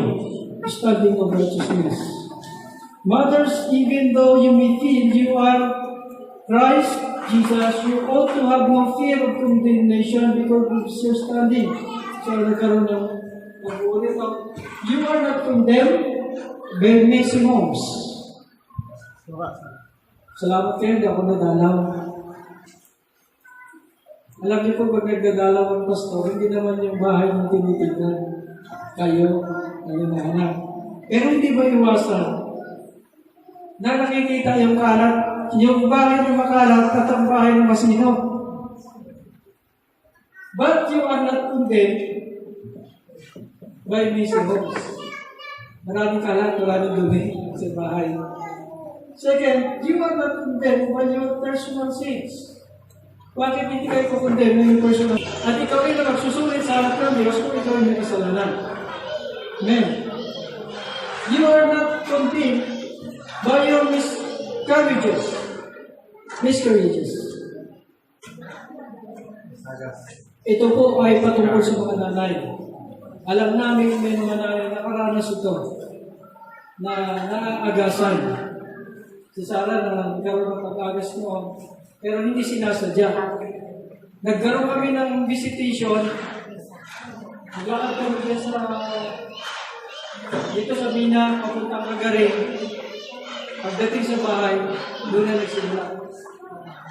standing of righteousness. Mothers, even though you may feel you are Christ Jesus, you ought to have no fear of condemnation because of your standing. So, nagkaroon ng pag-uulit ako. You are not condemned by messy homes. Salamat kayo, hindi ako nadalaw. Alam niyo po, pag nagdadalaw ang pastor, hindi naman yung bahay ng tinitignan. Kayo na anak. Pero hindi ba iwasan na nakikita yung kalat, yung bahay ng makalat at ang bahay ng masino? But you are not condemned by messy homes. Maraming kalat, maraming dumi sa bahay. Second, you are not condemned by your personal sins. Bakit hindi kayo kukondemn ng personal? At ikaw rin na magsusulit sa harap ng Diyos kung ikaw ay may kasalanan. Amen. You are not condemned by your miscarriages. Ito po ay patungkol sa mga nanay. Alam namin may mga nanay na nakaranas ito na naaagasan. Si Sarah na nagkaroon ng pag-agas noon, pero hindi sinasadya. Nagkaroon kami ng visitation. Naglakad kami dyan dito sa Bina, papuntang Agaring. Pagdating sa bahay, doon na nagsimula.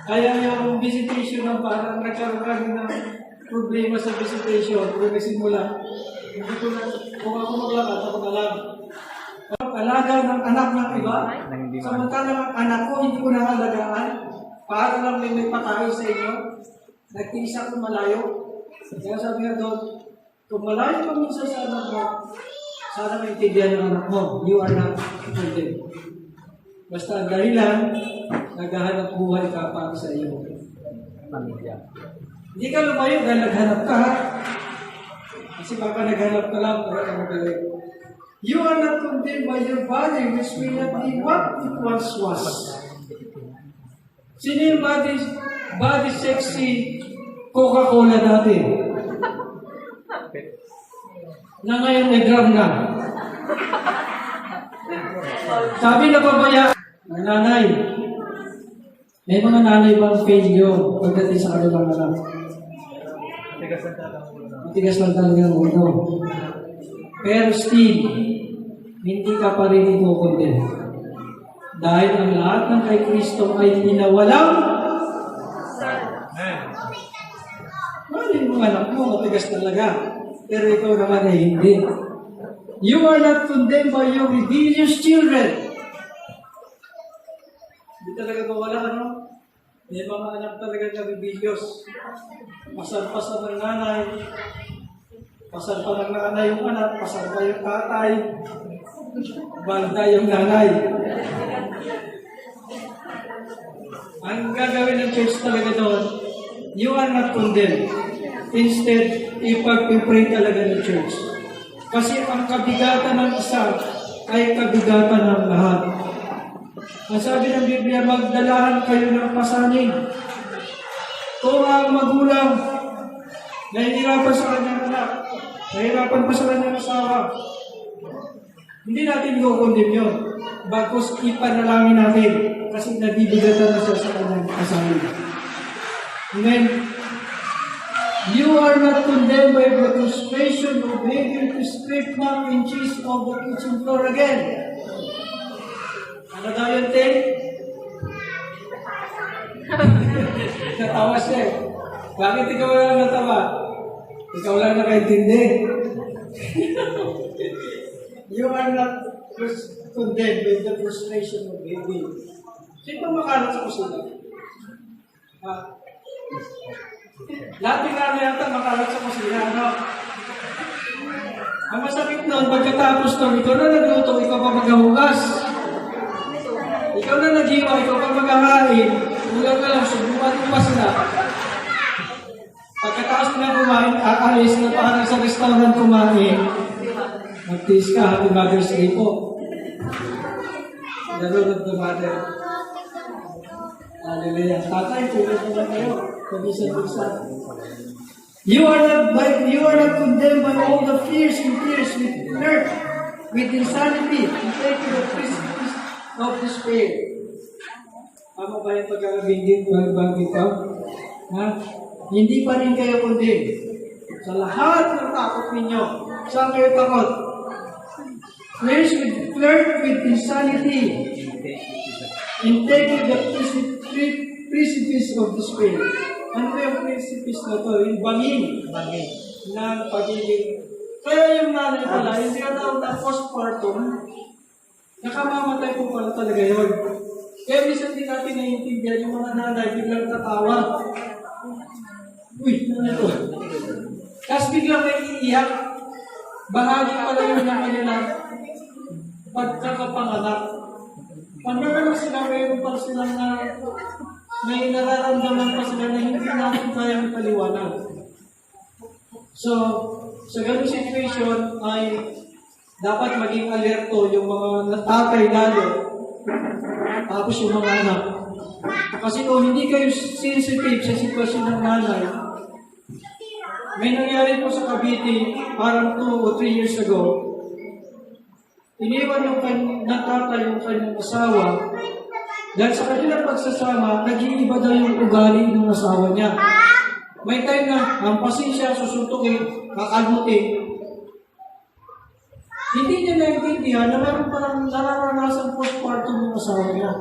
Kaya yung visitation ng parang nagkaroon kami ng problema sa visitation, kung nagsimula. Hindi ko na, kung ako maglakad, ako na lang. Alaga ng anak ng iba, samantalang ang anak ko, hindi ko nakalagaan. Para lang may patayo sa inyo. Nagtiis ako malayo. Kaya sabi nga doon, kung malayo ka minsan sa anak mo, sana maintindihan ng anak mo, you are not condemned. Basta ang dahilan, naghahanap buhay ka para sa iyo. Hindi ka lumayo dahil naghanap ka. Kasi baka naghanap ka lang, para ka magaling. You are not condemned by your body, which may not be what it once was. Sino yung body sexy Coca-Cola natin? Na ngayon ay gram na. Sabi na pabaya, nanay, may mga nanay bang failure pagdating sa kanilang anak? Matigas lang talaga ang ulo. Pero still, hindi ka pa rin ikukundin. Dahil ang lahat ng kay Kristo ay pinawalang yung anak mo, matigas talaga. Pero ikaw naman ay hindi. You are not condemned by your rebellious children. Hindi talaga mawala, ano? May mga anak talaga na rebellious. Pasal-pasal ng nanay. Pasal pa ng nanay yung anak. Pasal pa yung tatay. Balda yung nanay. Ang gagawin ng church talaga doon, you are not condemned. Instead, ipag-pray talaga ng church. Kasi ang kabigatan ng isa ay kabigatan ng lahat. Ang sabi ng Biblia, magdalahan kayo ng pasanin. Kung ang magulang nahihirapan sa kanyang anak, nahihirapan pa sa kanyang asawa, hindi natin i-condemn yun. Bagkus ipanalangin natin kasi nabibigatan na siya sa kanyang pasanin. Amen. You are not condemned by the frustration of behavior to scrape mac and cheese off the kitchen floor again. Ano daw yun, Ten? Natawa siya eh. Bakit ikaw lang natawa? Ikaw lang nakaintindi. You are not condemned by the frustration of behavior. Sino makalat sa kusina? Lahat ng yata makalat sa kusina, ano? Ang masakit noon, pagkatapos to, ikaw na nagluto, ikaw pa maghahugas. Ikaw na naghiwa, ikaw pa maghahain. Ulang ka lang, subukan mo pa sila. Pagkatapos na kumain, aalis na parang sa restaurant kumain. Mag-taste ka, Happy Mother's Day po. The Lord of the Mother. Hallelujah. Tatay, tulad mo na kayo. Pag-isa-isa. You are not condemned by all the fears and tears with hurt, with insanity, and taking the precipice of despair. Tama ba yung pagkakabinggit bago ikaw? Ha? Hindi pa rin kayo condemned. Sa lahat ng takot ninyo, saan kayo takot? Flirt with insanity, and taking the precipice of despair. Ano yung precipice na to? Yung bangin ng pagiging. Kaya yung nanay pala, yung tinatawag na postpartum, nakamamatay po pala talaga yun. Kaya minsan din natin naiintindihan yung mga nanay, biglang tatawa. Uy, ano ito? Tapos biglang may iiyak. Bahagi pala yun ng kanila pagkakapanganak. Pagkakala sila, mayroon pa sila na may nararamdaman pa sila na hindi natin kayang paliwanag. So, sa ganung situation ay dapat maging alerto yung mga tatay lalo, tapos yung mga anak. Kasi kung hindi kayo sensitive sa sitwasyon ng nanay, may nangyari po sa Cavite parang 2 o 3 years ago. Iniwan yung tatay yung kanyang asawa dahil sa kanilang pagsasama, nag-iiba daw yung ugali ng asawa niya. May time na hampasin siya, susuntukin, kakalmutin. Hindi niya naintindihan na meron parang nararanasan postpartum ng asawa niya.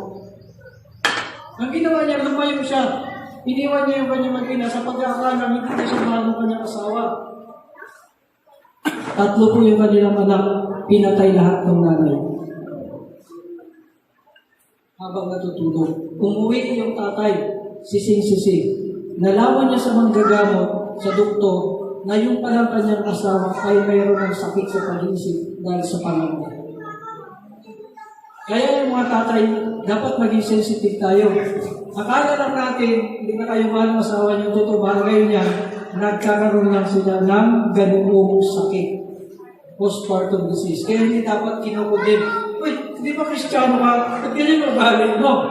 Ang ginawa niya, lumayo siya. Iniwan niya yung kanyang mag-ina sa pag-aakala na hindi na siya mahal ng kanyang asawa. 3 po yung kanilang anak, pinatay lahat ng nanay. Habang natutulog. Umuwi yung tatay, sising-sising. Nalaman niya sa manggagamot, sa doktor, na yung palang kanyang asawa ay mayroon ng sakit sa pag-iisip dahil sa pangalan. Kaya yung mga tatay, dapat maging sensitive tayo. Akala lang natin, hindi na kayo mahal ng asawa niyo, totoo mahal kayo niya, nagkakaroon lang sila ng ganung sakit. Postpartum disease. Kaya hindi dapat kinukudin. Uy, di ba Kristiyano ka? Ba't ganyan ang balik mo?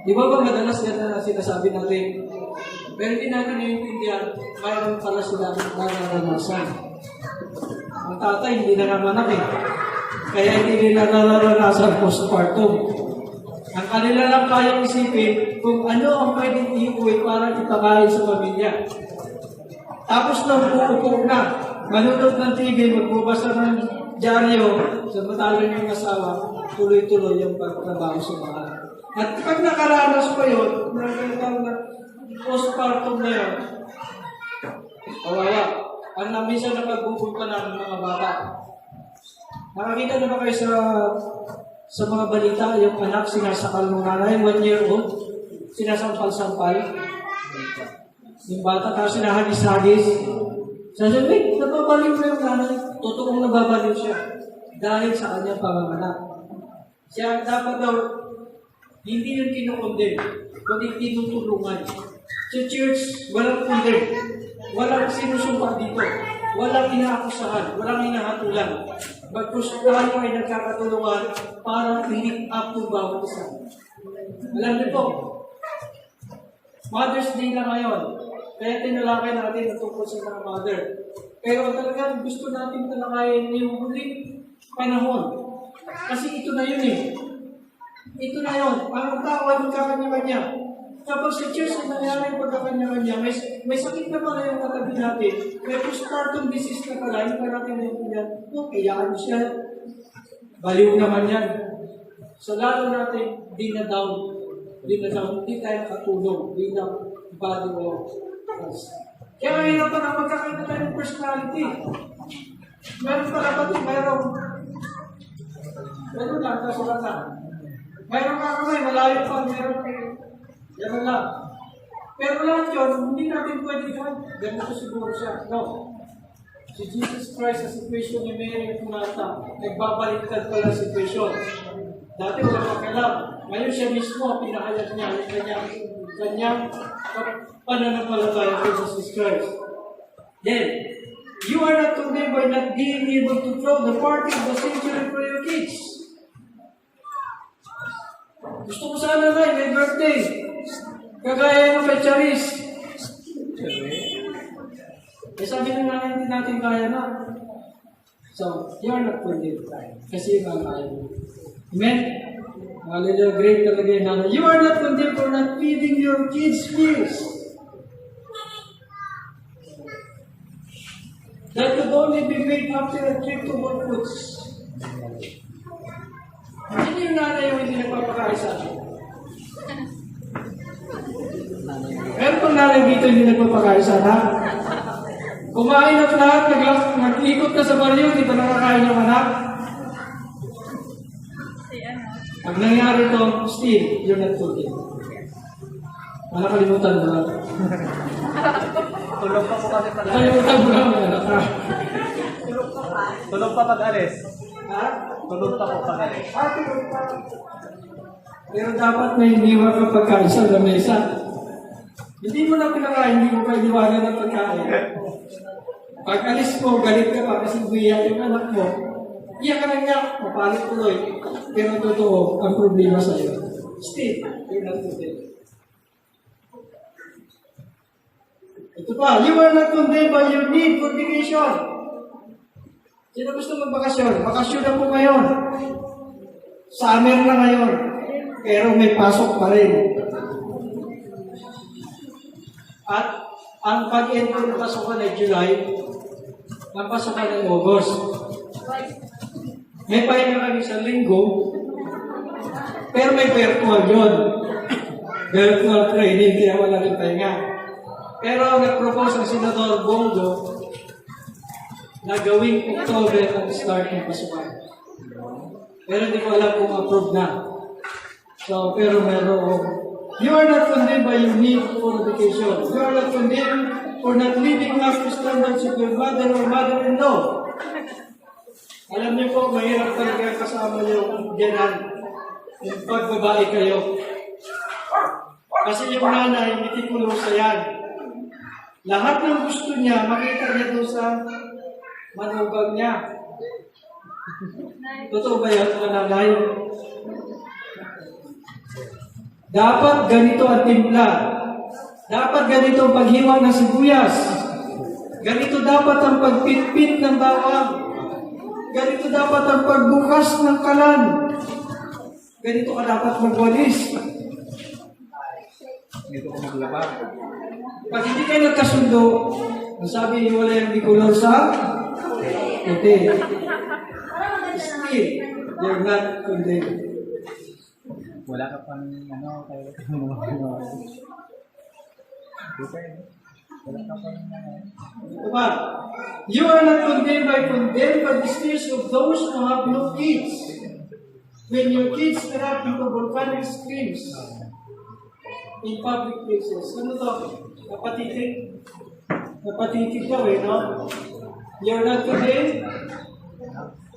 Di ba madalas yan na sinasabi natin? Pero hindi natin naiintindihan, mayroon pala sila nararanasan. Ang tatay, hindi na naman anak eh. Kaya hindi nila nararanasan postpartum. Ang kanila lang kayang isipin kung ano ang pwedeng iuwi para ipakain sa pamilya. Tapos nang uupo na, manunod ng TV, magbubasa ng dyaryo, samantalang yung asawa, tuloy-tuloy yung pagtrabaho sa bahay. At pag nakaranas pa yun, nakikita na postpartum na yun, kawawa. Ang minsan napagpupunta ng mga bata. Nakakita na ba kayo sa mga balita, yung anak sinasakal ng nanay, 1 year old, sinasampal-sampal. Yung bata, tapos sinahagis-hagis. Sasabi, nababaliw na yung nanay. Totoong nababaliw siya. Dahil sa kanyang panganganak. Siya dapat daw, hindi yung kinukondem, kundi tinutulungan. Sa church, walang kondem. Walang sinusumpa dito. Walang inaakusahan. Walang hinahatulan. Bagkus tayo ay nagkakatulungan para i-lift up to bawat isa. Alam niyo po, Mother's Day na ngayon. Kaya tinalakay natin ang tungkol sa mga mother. Pero talagang gusto natin talakayin yung huling panahon. Kasi ito na yun eh. Ito na yun. Ang tao ay magkakanya-kanya. Kapag sa church ay nangyari yung pagkakanya-kanya, may sakit na pala yung katabi natin. May postpartum disease na pala, hindi pa natin naintindihan. Kayaan siya. Baliw naman yan. So lalo natin, di-down. Hindi tayo katulong. Di na body of us. Kaya ngayon pa na magkakita tayo ng personality. Meron pa kapatid, meron lang, kasulatan. Meron ka kamay, malayo pa, meron kayo. Yan lang. Pero lahat yun, hindi natin pwede gawin. Ganito siguro siya. No. Si Jesus Christ sa situation ni Mary at Martha, nagbabaliktad pala sa situation. Dati wala pakialam. Ngayon siya mismo, pinakayat niya yung kanyang pananampalataya kay Jesus Christ. Then, you are not condemned by not being able to throw the party of the century for your kids. Gusto ko sana na, may birthday. Kagaya ng kay Charis. Sabi na nga hindi natin kaya na. So, you are not condemned. Kasi yung kaya mo. Amen? Hallelujah, great talaga yun. You are not condemned for not feeding your kids' meals. That could only be made after a trip to Whole Foods. Hindi yung nanay yung hindi nagpapakain sa akin. Meron pang nanay dito hindi nagpapakain sa anak. Kumain na lahat, nag-ikot na sa baryo, di ba nakakain yung anak? Pag nangyari ito, still, you're not cooking. Nakalimutan mo lang. Tulog pa po kasi pag Nakalimutan mo lang, anak ka. Tulog pa pag alis. Ha? Tulog pa po pag alis. Tulog pa. Pero dapat may iniwan ka pagkain sa lamesa. Hindi mo na pinakain, hindi mo pa iniwanan ng pagkain. Pag alis mo, galit ka pa kasi buwiyak yung anak mo. Iyak ka lang niya, mapalit tuloy. Pero totoo, ang problema sa'yo. Still, you're not condemned. Ito pa, you are not condemned by your need for vacation. Sino gusto magbakasyon? Bakasyon na po ngayon. Summer na ngayon. Pero may pasok pa rin. At ang pag-enter ng pasukan ay July, ang pasukan ay August. May pahinga kami sa linggo, pero may virtual yun. Virtual training, kaya wala rin pahinga. Pero nag-propose ang Senador Bongo na gawing October ang start ng pasukan. Pero hindi ko alam kung approve na. So, pero meron. You are not condemned by your need for vacation. You are not condemned for not living up to standards of your mother or mother-in-law. Alam niyo po, mahirap talaga kasama yung ganan. Yung pagbabae kayo. Kasi yung nanay, mitikulosa yan. Lahat ng gusto niya, makita niya doon sa manugang niya. Totoo ba yan, nanay? Dapat ganito ang timpla. Dapat ganito ang paghiwa ng sibuyas. Ganito dapat ang pagpitpit ng bawang. Ganito dapat ang pagbukas ng kalan. Ganito ka dapat magwalis. Dito ko maglaba. Pag hindi kayo nagkasundo, ang sabi niyo wala yung bicolor sa puti. Still, you're not condemned. Wala ka pang kayo. Wala ka pang Diba? You are not condemned by the tears of those who have no kids. When your kids erupt into volcanic screams in public places. Ano to? Napatitig? Napatitig daw no? You're not condemned?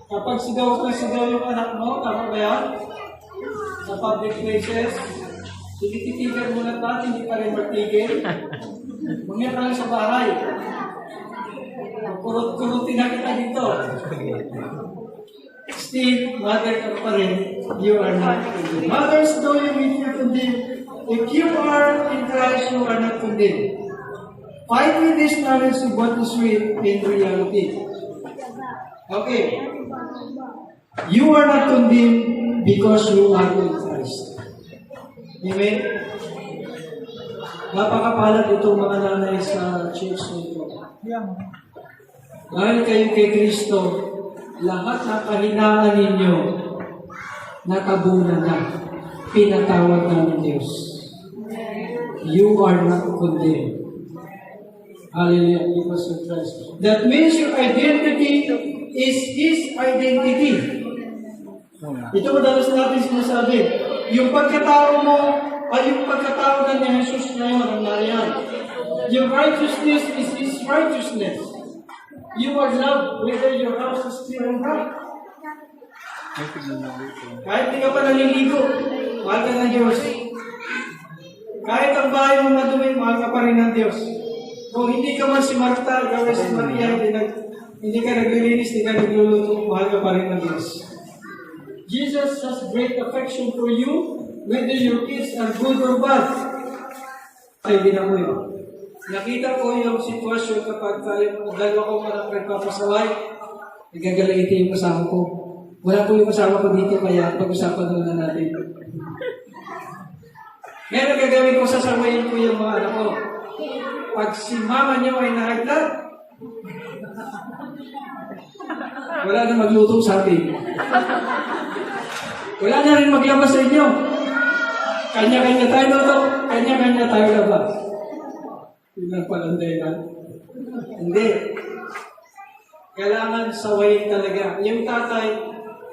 Kapag sigaw yung anak mo, tama ba yan? Sa public places, tinititigan mo na tayo, hindi pa rin magtigil. Mungyat ka lang sa bahay. Kurut-kurutin na kita dito. Still, mother ka pa rin, you are not condemned. Mothers, though you may feel condemned, if you are in Christ, you are not condemned. Fight with this knowledge of what is sweet in reality. Okay. You are not condemned because you are in Christ. Amen? Napakapalad itong mga nanay sa church nito. Dahil kayo kay Kristo, lahat ng kahinaan ninyo, nakabunan na, pinatawad ng Diyos. You are not condemned. Hallelujah, because of Christ. That means your identity is His identity. Ito madalas natin sinasabi. Yung pagkatao mo ay yung pagkatao na ni Jesus ngayon ang nariyan. Your righteousness is His righteousness. You are loved whether your house is clear or not. Kahit di ka pa naliligo, mahal ka ng Diyos. Kahit ang bahay mo madumi, mahal ka pa rin ng Diyos. Kung hindi ka man si Marta, ikaw ay si Maria, hindi ka naglilinis, hindi ka nagluluto, mahal ka pa rin ng Diyos. Jesus has great affection for you, whether your kids are good or bad. Ay, di na mo yun. Nakita ko yung sitwasyon kapag dalawa kong anak nagpapasaway, nagagalaiti yung kasama ko. Wala po yung kasama ko dito, kaya pag-usapan muna natin. Ngayon, gagawin ko, sasawayin ko yung mga anak ko. Pag si mama niyo ay nahaglat, wala na magluto sa atin. Wala na rin maglabas sa inyo. Kanya-kanya tayo luto, kanya-kanya tayo labas. Yun ang palanday na. Hindi. Kailangan sawayin talaga. Yung tatay,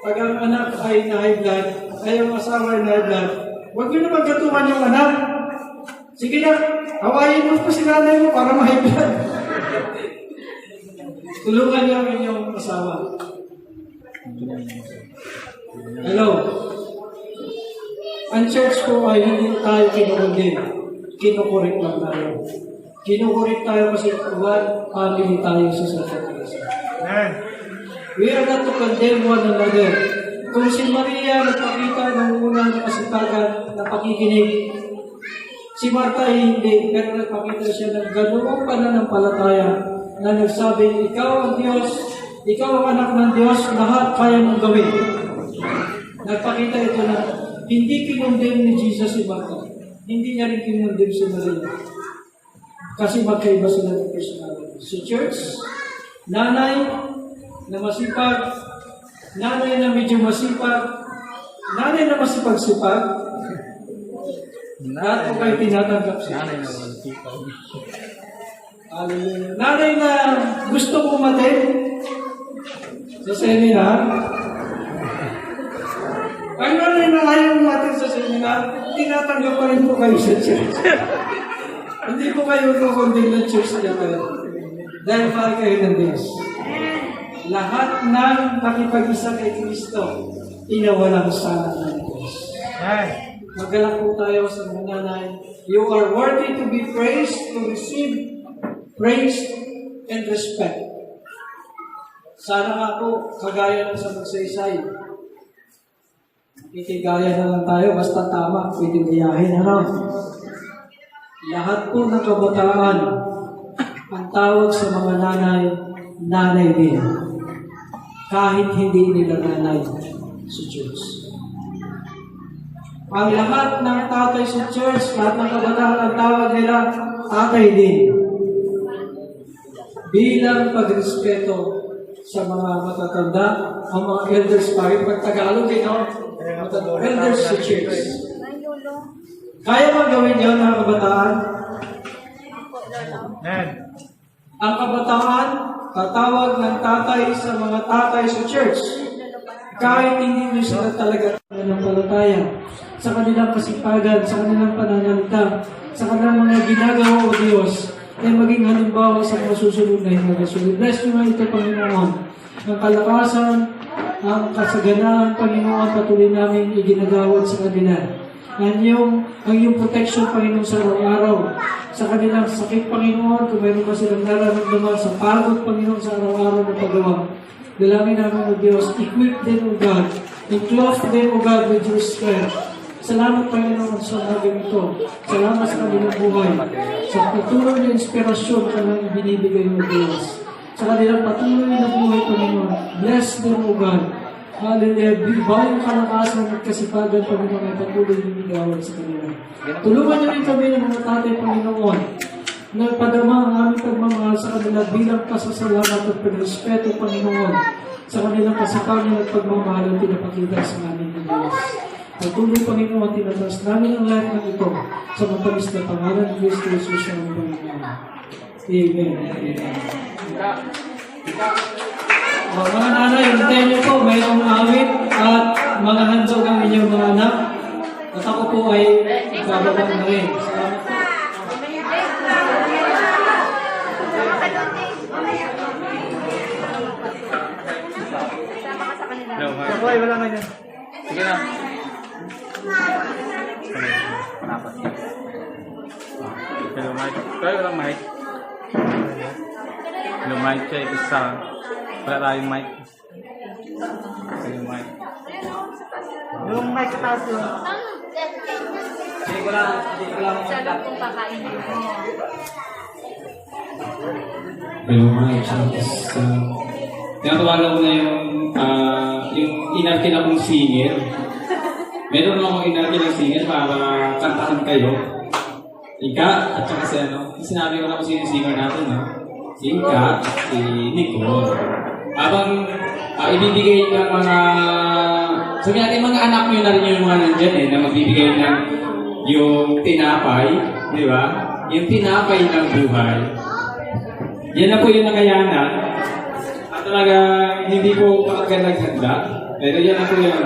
pag ang anak ay na-high blood, ay yung asawa ay na-high blood, huwag nyo na magkatuman yung anak. Sige na, hawayin mo pa si nanay mo para ma-high blood. Tulungan niyo ang inyong asawa. Hello? Ang church po ay hindi tayo kinukundin. Kinukurik lang tayo. Kinukurik tayo kasi one family tayo sa Santa Teresa. We are not to condemn one another. Kung si Maria nagpakita ng unang kasipagan na pakikinig, si Martha ay hindi, pero nagpakita siya ng ganoong pananampalataya na nagsabing, ikaw ang Diyos, ikaw ang anak ng Diyos, lahat kaya mong gawin. Nagpakita ito na hindi kinundin ni Jesus si Martha. Hindi niya rin kinundin si Maria. Kasi magkaiba sila ng personality. Si church, nanay na masipag, nanay na medyo masipag, nanay na masipag-sipag, lahat po kayo tinatanggap siya. Nanay na walang sipag. Hallelujah. Nanay na gusto umatin sa seminar, ang nanay na ayaw umatin sa seminar, tinatanggap pa rin po kayo sa church. Hindi po kayo kukundin ng church niya kayo. Dahil mahal kayo ng Diyos. Lahat ng nakipag-isa kay Kristo, inawalang sana ng Diyos. Magalak po tayo sa mga nanay. You are worthy to be praised, to receive praise and respect. Sana nga po, kagaya ng sa magsaysay, itigaya na lang tayo, basta tama, itigayahin na lang. Lahat po ng kabataan, ang tawag sa mga nanay, nanay din. Kahit hindi nila nanay sa church. Ang lahat ng tatay sa church, lahat ng kabataan, ang tawag nila, tatay din. Bilang pagrespeto sa mga matatanda, ang mga elders pa rin, pag Tagalog, elders sa church. Kaya bang gawin yun mga kabataan? Ang kabataan, tatawag ng tatay sa mga tatay sa church. Kahit hindi nyo sila talaga ng palataya, sa kanilang kasipagan, sa kanilang pananalita, sa kanilang mga ginagawa o Diyos, ay maging halimbawa sa mga susunod na hinagasunod. Bless nyo nga ito, Panginoon. Ang kalakasan, ang kasaganaan, Panginoon, patuloy namin iginagawad sa kanila. Ang iyong protection, Panginoon, sa araw-araw. Sa kanilang sakit, Panginoon, kung mayroon pa silang nararamdaman sa pagod, Panginoon, sa araw-araw na paggawa. Dalangin namin, O Diyos, equip them, O God. I-clothe them, O God, with your strength. Salamat, Panginoon, sa mga ito. Salamat sa kanilang buhay. Sa patuloy na inspirasyon ka nang binibigay, O Diyos. Sa kanilang patuloy na buhay, Panginoon. Bless them, O God. Hallelujah. Bawang kalakasan at kasipagan, Panginoon, ay patuloy na bigawad sa kanila. Tulungan niyo rin kami ng mga tatay, Panginoon. Nagpadama ang aming pagmamahal sa kanila bilang pasasalamat at pagrespeto, Panginoon, sa kanilang kasipagan at pagmamahal at pinapakita sa amin ng Diyos. Patuloy, Panginoon, tinatas namin ang lahat ng ito sa matamis na pangalan ng Kristo Jesus ang Panginoon. Amen. Mga nanay, hintayin niyo po, mayroong awit at mga handog ang inyong mga anak. At ako po ay bababang na rin. Salamat po. Boy, wala nga dyan. Sige na. Hello, Mike. Kaya walang mic. Hello, Mike. Check isa. Wala tayong mic. Hello, Mike. Yung mic sa taas yun. Hindi ko lang Sarap kong pakain. Pero mga tinatawagan ko na yung inarkin akong singer. Meron akong inarkin ng singer para kantahan kayo. Ika, at saka si sinabi ko na kung sino yung singer natin, no? Si Ika, si Nicole. Habang ibibigay ng mga, sabi natin, mga anak nyo na rin yung mga nandyan na magbibigay ng yung tinapay, di ba? Yung tinapay ng buhay. Yan na po yung nakayanan. At talaga, hindi po pagka naghanda. Pero yan na po yung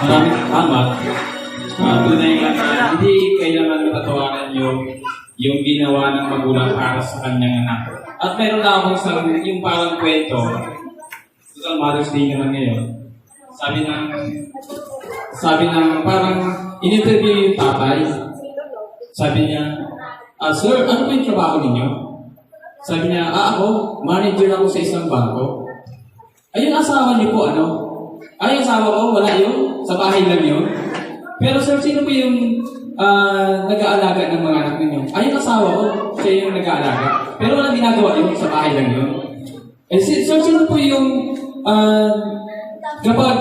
Maraming tama. Tunay lang na hindi kailangan matatawanan yung yung ginawa ng magulang para sa kanyang anak. At meron na akong isang, yung parang kwento, total Mother's Day naman ngayon, sabi ng parang in-interview yung tatay. Sabi niya, sir, ano po yung trabaho ninyo? Sabi niya, ako, manager ako sa isang bangko. Ay, yung asawa niyo po, ano? Ay, yung asawa ko, wala yun. Sa bahay lang yun. Pero sir, sino po yung nag-aalaga ng mga anak ninyo? Ay, yung asawa ko, siya yung nag-aalaga. Pero walang ginagawa yun, sa bahay lang yun. Eh, sir, sino po yung kapag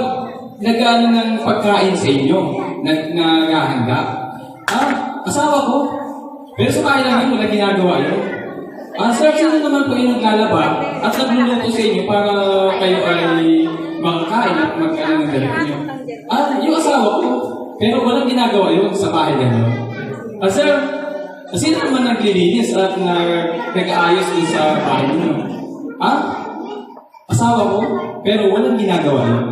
nag-ano ng pagkain sa inyo, naghahanda? Asawa ko. Pero sa bahay lang yun, walang ginagawa yun. Sir, sino naman po yung naglalaba at nagluluto sa inyo para kayo ay makakain at mag-ano ng dalit niyo? Yung asawa ko. Pero walang ginagawa yun sa bahay lang yun. Sir, sino naman naglilinis at nag-aayos din sa bahay niyo? Asawa ko. Pero walang ginagawa yun.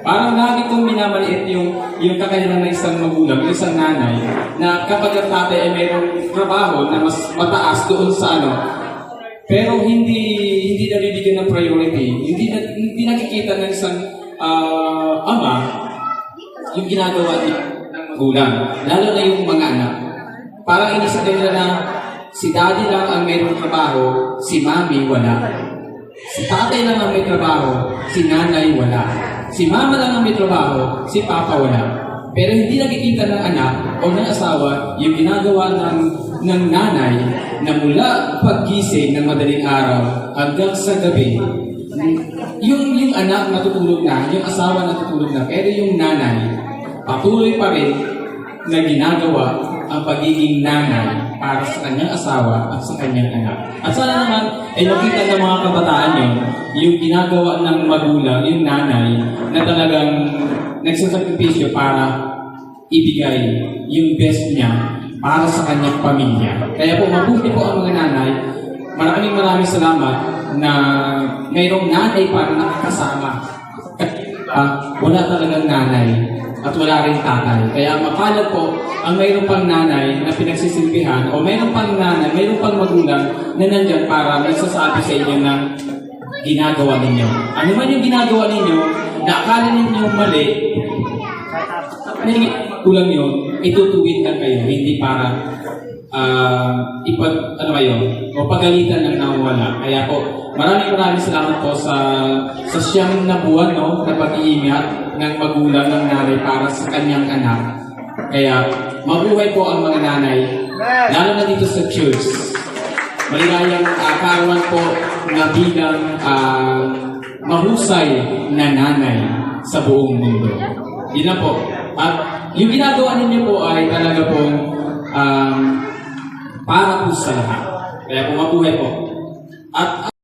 Parang lagi kong minamaliit yung kakayanan ng isang magulang, yung isang nanay, na kapag ang tatay ay mayroong trabaho na mas mataas doon sa pero hindi nabibigyan ng priority, hindi nakikita ng isang ama yung ginagawa ng magulang, lalo na yung mga anak. Parang inisip nila na si daddy lang ang mayroong trabaho, si mami wala. Si tatay lang ang may trabaho, si nanay wala. Si mama lang ang may trabaho, si papa wala. Pero hindi nakikita ng anak o ng asawa yung ginagawa ng nanay na mula paggising ng madaling araw hanggang sa gabi. Yung anak natutulog na, yung asawa natutulog na, pero yung nanay patuloy pa rin na ginagawa ang pagiging nanay para sa kanyang asawa at sa kanyang anak. At sana naman, makita ng mga kabataan yun, yung ginagawa ng magulang, yung nanay, na talagang nagsasakripisyo para ibigay yung best niya para sa kanyang pamilya. Kaya po, mabuti po ang mga nanay. Maraming salamat na mayroong nanay para nakakasama. Wala talagang nanay at wala rin tatay. Kaya mapalad po ang mayroong pang nanay na pinagsisilbihan o mayroong pang nanay, mayroong pang magulang na nandyan para nagsasabi sa inyo ng ginagawa ninyo. Ano man yung ginagawa ninyo, na akala ninyo mali, kulang yun, itutuwid lang kayo, hindi para o pagalitan ng nawawala. Kaya po, maraming salamat po sa siyam na buwan na pag-iingat ng magulang ng nanay para sa kanyang anak. Kaya mabuhay po ang mga nanay, lalo na dito sa church. Maligayang kaarawan po na bilang mahusay na nanay sa buong mundo. Yun na po. At yung ginagawa ninyo po ay talaga pong para po sa lahat. Kaya po mabuhay po. At